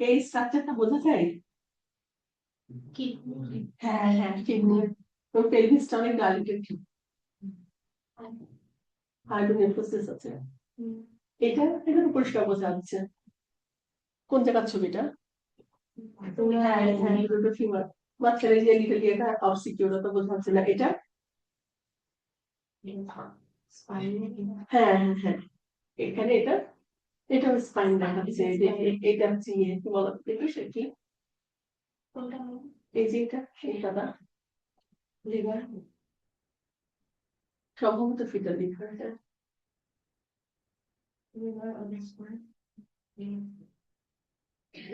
এই স্ট্রাকচারটা বোঝা যায়? হ্যাঁ হ্যাঁ, কিডনি। তোর পেলভিসটা অনেক ডাইলেটেড, হাইড্রোনেফ্রোসিস আছে। এটা এটা তো পরিষ্কার বোঝা যাচ্ছে। কোন জায়গার ছবিটা? হ্যাঁ হ্যাঁ, দুটো ফিমার। মাঝখানে যে লিটল ইয়েটা অবসিকিউর, তো বোঝা যাচ্ছে না। এটা হ্যাঁ হ্যাঁ হ্যাঁ, এখানে এটা এটা স্পাইন দেখাচ্ছে। এই যে এটা হচ্ছে ইয়ে কি বলো দেখি সে কি, এই যে এটা এই দাদা লিভার, সম্ভবত ফিটাল লিভার।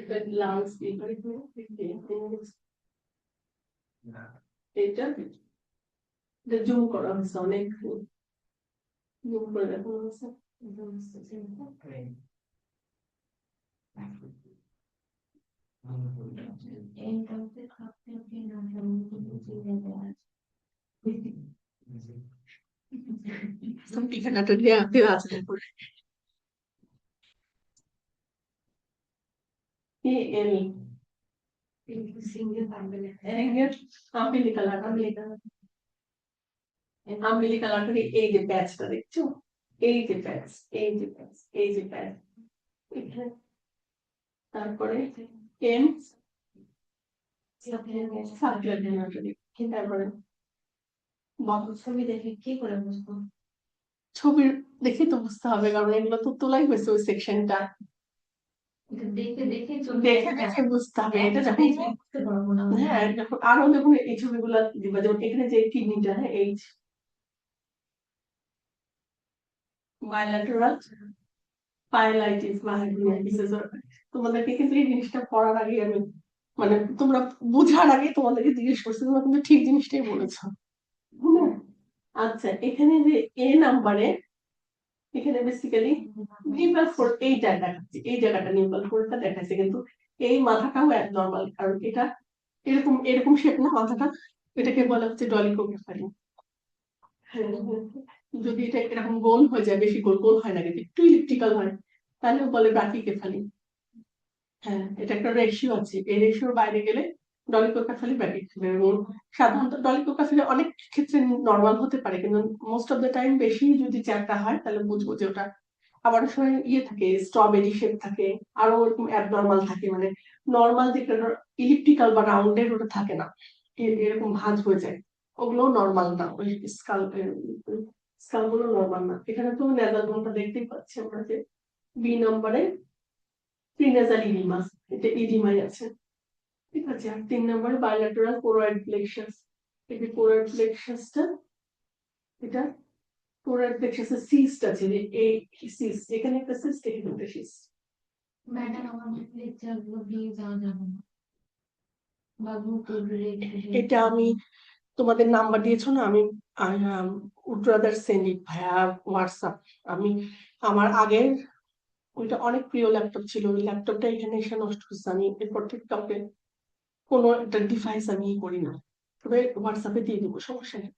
এটা লাংস লিভার, এটা জুম করা হয়েছে অনেক, জুম করে দেখানো হয়েছে। এখানে একটা দেওয়া আছে তারপরে এল আম্বিলিকাল আর্টারি, আম্বিলিকাল আর্টারি। এই যে প্যাচটা দেখছো, এই যে প্যাচ, এই যে প্যাচ, এই যে প্যাচ, তারপরে এম সাবক্লাভিয়ান আর্টারি। তারপরে ছবি দেখে কি করে বুঝবো? ছবির দেখে তো বুঝতে হবে, কারণ এগুলো তো তোলাই হয়েছে ওই সেকশনটা, দেখে দেখে দেখে দেখে বুঝতে হবে। এটা যখন বুঝতে পারবো না। হ্যাঁ, যখন আরো যখন এই ছবিগুলো দিবা, যেমন এখানে যে কিডনিটা, হ্যাঁ এই বায়োল্যাটেরাল পাইলাইটিস বা হাইড্রোনেফ্রোসিস, তোমাদেরকে কিন্তু এই জিনিসটা পড়ার আগে আমি মানে তোমরা বোঝার আগে তোমাদেরকে জিজ্ঞেস করছি, তোমরা কিন্তু ঠিক জিনিসটাই বলেছো। হ্যাঁ? আচ্ছা, এখানে যে এ নাম্বারে, এখানে বেসিক্যালি নিউক্লিয়াস ফোর এইটা দেখাচ্ছে, এই জায়গাটা নিউক্লিয়াস ফোরটা দেখাচ্ছে, কিন্তু এই মাথাটাও অ্যাবনর্মাল, কারণ এটা এরকম এরকম শেপ না মাথাটা, এটাকে বলা হচ্ছে ডলিকোকেফালি। যদি এটা এরকম গোল হয়ে যায়, বেশি গোল গোল হয় না কিন্তু একটু ইলিপ্টিক্যাল হয়, তাহলে বলে ব্রাকিকেফালি। হ্যাঁ, এটা একটা রেশিও আছে, এই রেশিওর বাইরে গেলে ডলিকোকেফালি ব্র্যাকিকেফালি। এবং সাধারণত ডলিকোকেফালি অনেক ক্ষেত্রে নর্মাল হতে পারে, কিন্তু মোস্ট অফ দ্য টাইম বেশি যদি চ্যাপ্টা হয় তাহলে বুঝবো যে ওটা। আবার অনেক সময় ইয়ে থাকে, স্ট্রবেরি শেপ থাকে, আরো ওরকম অ্যাবনর্মাল থাকে, মানে নর্মাল যেটা ইলিপ্টিক্যাল বা রাউন্ডেড ওটা থাকে না, এরকম ভাঁজ হয়ে যায়, ওগুলো নর্মাল না। ওই স্কাল স্কাল গুলো নর্মাল না। এখানে তো নেজাল বোনটা দেখতেই পাচ্ছি আমরা যে বি নম্বরে প্রিনেজাল ইডিমাস, এটা ইডিমাই আছে, ঠিক আছে। আর 3 নম্বরে বায়োল্যাটেরাল কোরয়েড প্লেক্সাস, এই যে কোরয়েড প্লেক্সাসটা, এটা কোরয়েড প্লেক্সাসের সিস্ট আছে, যে এই সিস্ট, এখানে একটা সিস্ট, এখানে একটা সিস্ট। ম্যাডাম আমাদের লেকচার গুলো দিয়ে যাওয়া যাবে না বা গ্রুপ এটা আমি তোমাদের নাম্বার দিয়েছো না, আমি would rather send it via WhatsApp. আমি আমার আগের ওইটা অনেক প্রিয় ল্যাপটপ ছিল, ওই ল্যাপটপটা এখানে এসে নষ্ট হচ্ছে, আমি এরপর থেকে কাউকে কোনো একটা ডিভাইস আমি করি না, তবে হোয়াটসঅ্যাপে দিয়ে দিব, সমস্যা নেই।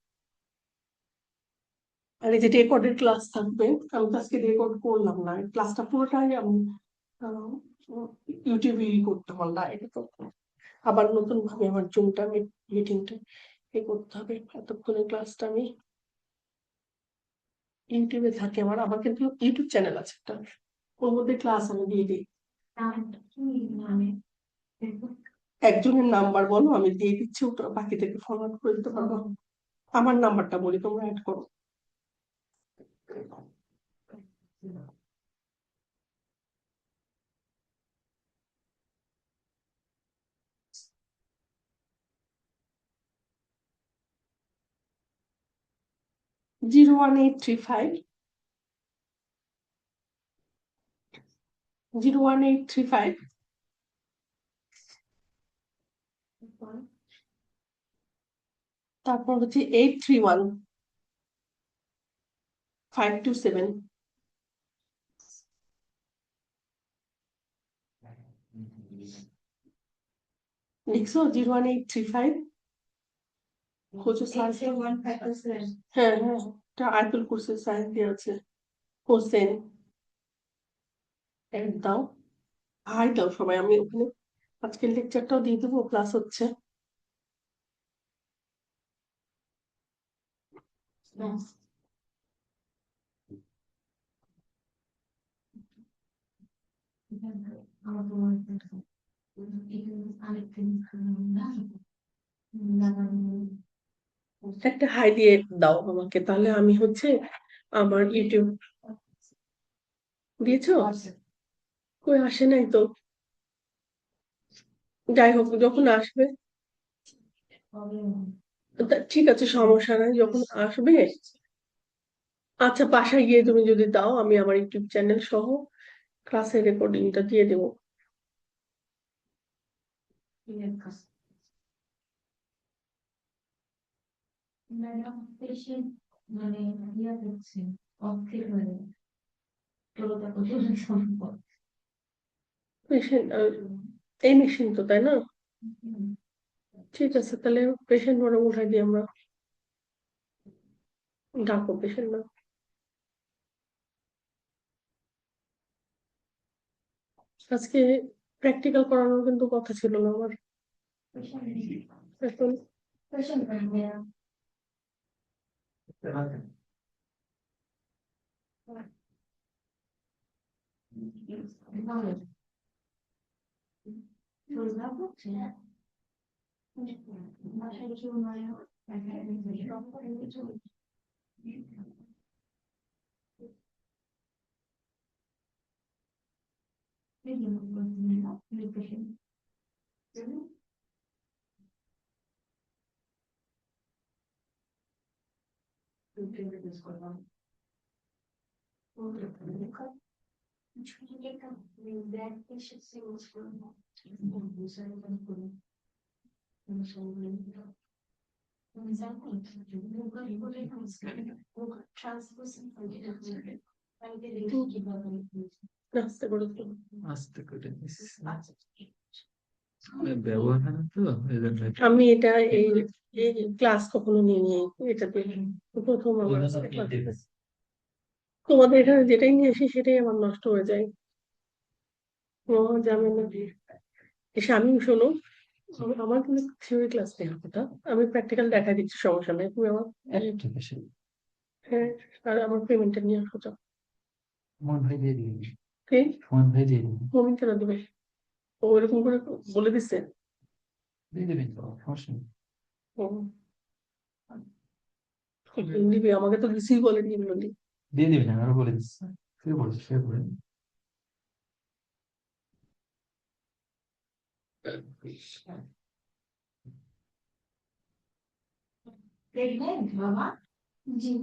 আর এই যে রেকর্ডের ক্লাস থাকবে, আমি তো আজকে রেকর্ড করলাম না, ক্লাসটা পুরোটাই আমি ইউটিউবে করতে পারলাম। এটা তো আবার নতুন ভাবে আমার জুমটা মিটিংটা এ করতে হবে, এতক্ষণের ক্লাসটা আমি ইউটিউবে থাকে। আমার আমার কিন্তু ইউটিউব চ্যানেল আছে একটা, ওর মধ্যে ক্লাস আমি দিয়ে দিই। মানে একজনের নাম্বার বলো, আমি দিয়ে দিচ্ছি, ওটা বাকিদেরকে ফরওয়ার্ড করে দিতে পারবো। আমার নাম্বারটা বলি, তোমরা অ্যাড করো। 01835 01835 তারপর হচ্ছে 831-527 লিখছো 01835 খোঁজো সার্চ। 831-527 হ্যাঁ হ্যাঁ, এটা আয়াতুল কুরসির সাইজ দিয়ে আছে। হোসেন এড দাও, হাই দাও সবাই। আমি ওখানে আজকের লেকচারটাও দিয়ে দেবো, ক্লাস হচ্ছে। একটা হাই দিয়ে দাও আমাকে, তাহলে আমি হচ্ছে আমার ইউটিউব দিয়েছো, কই আসে নাই তো। যাই হোক, যখন আসবে ঠিক আছে, সমস্যা নাই, যখন আসবে। আচ্ছা, বাসায় গিয়ে তুমি যদি দাও, আমি আমার ইউটিউব চ্যানেল সহ ক্লাসের রেকর্ডিংটা দিয়ে দেবো। ম্যাডাম পেশেন্ট মানে ইয়া হচ্ছে অস্থির হয়ে তোরটা কত সম্ভব পেশেন্ট এই মেশিন তো, তাই না? ঠিক আছে, তাহলে পেশেন্ট বরং উঠাই দিই আমরা। ডাকো পেশেন্ট না। আজকে প্র্যাকটিক্যাল করানোর কিন্তু কথা ছিল না আমার। এখন পেশেন্ট বাসায় কেউ নয় আস্তে করে দিও। আস্তে করে দিস। ব্যবহার হয় না তো এই জন্য আমি এটা এই এই ক্লাস কখনো নিইনি, এটাতে প্রথম আমার class। তোমাদের এখানে যেটাই নিয়ে আসি সেটাই আমার নষ্ট হয়ে যায়। ও জানো না, এসে আমি শোনো, আমার কিন্তু থিওরি ক্লাস নেওয়ার কথা, আমি প্র্যাকটিক্যাল দেখা দিচ্ছি, সমস্যা নেই, তুমি আমার। ঠিক আছে। হ্যাঁ, আর আমার পেমেন্টটা নিয়ে আসো যাও। মোহন ভাই দিয়ে দিন। কে? মোহন ভাই দিয়ে দিন। মমিন কেন দিবে? ও এরকম করে বলে দিচ্ছে। দিয়ে দেবেন তো, সমস্যা নেই। ও দিবে, আমাকে তো রিসিভ বলেনি এমনি। দিয়ে দিবেন, আমি আরো বলে দিচ্ছি। শুয়ে পড়ছি, শুয়ে পড়েন। প্রেগনেন্ট বাবা জি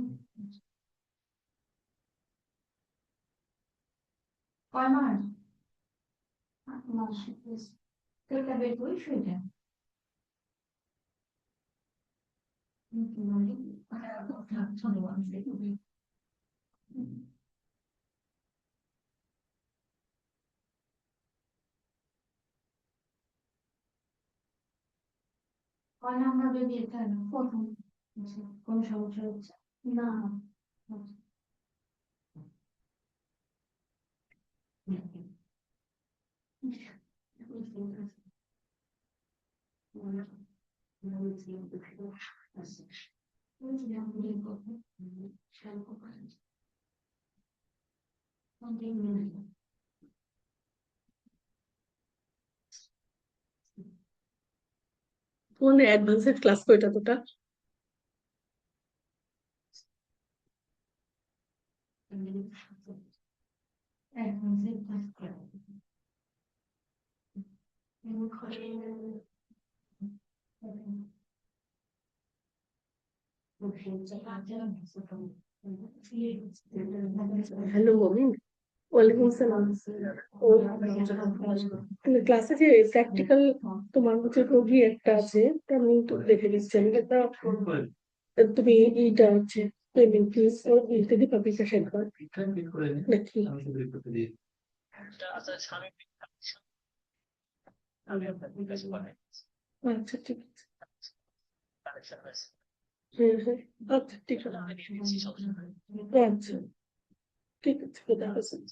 কয় মাস 8 মাস তোরটা বের করি শুইটা কয় নাম্বার বেবি এটা প্রথম কোন সমস্যা হচ্ছে না তোমাদের অ্যাডভান্সের ক্লাস কয়টা তোটা? এখন যে কাজ করে হ্যালো মমিন, ওয়ালাইকুম আসসালাম। ও ক্লাসে যে প্র্যাকটিক্যাল তোমার হচ্ছে রোগী একটা আছে, তা আমি একটু দেখে দিচ্ছি। আমি এটা তুমি এইটা হচ্ছে পেমেন্ট প্লিজ দিতে দিবা বিকাশ একবার নাকি? আচ্ছা ঠিক আছে। হ্যাঁ হ্যাঁ, আচ্ছা ঠিক আছে। আচ্ছা ঠিক আছে, খোদা হাফেজ।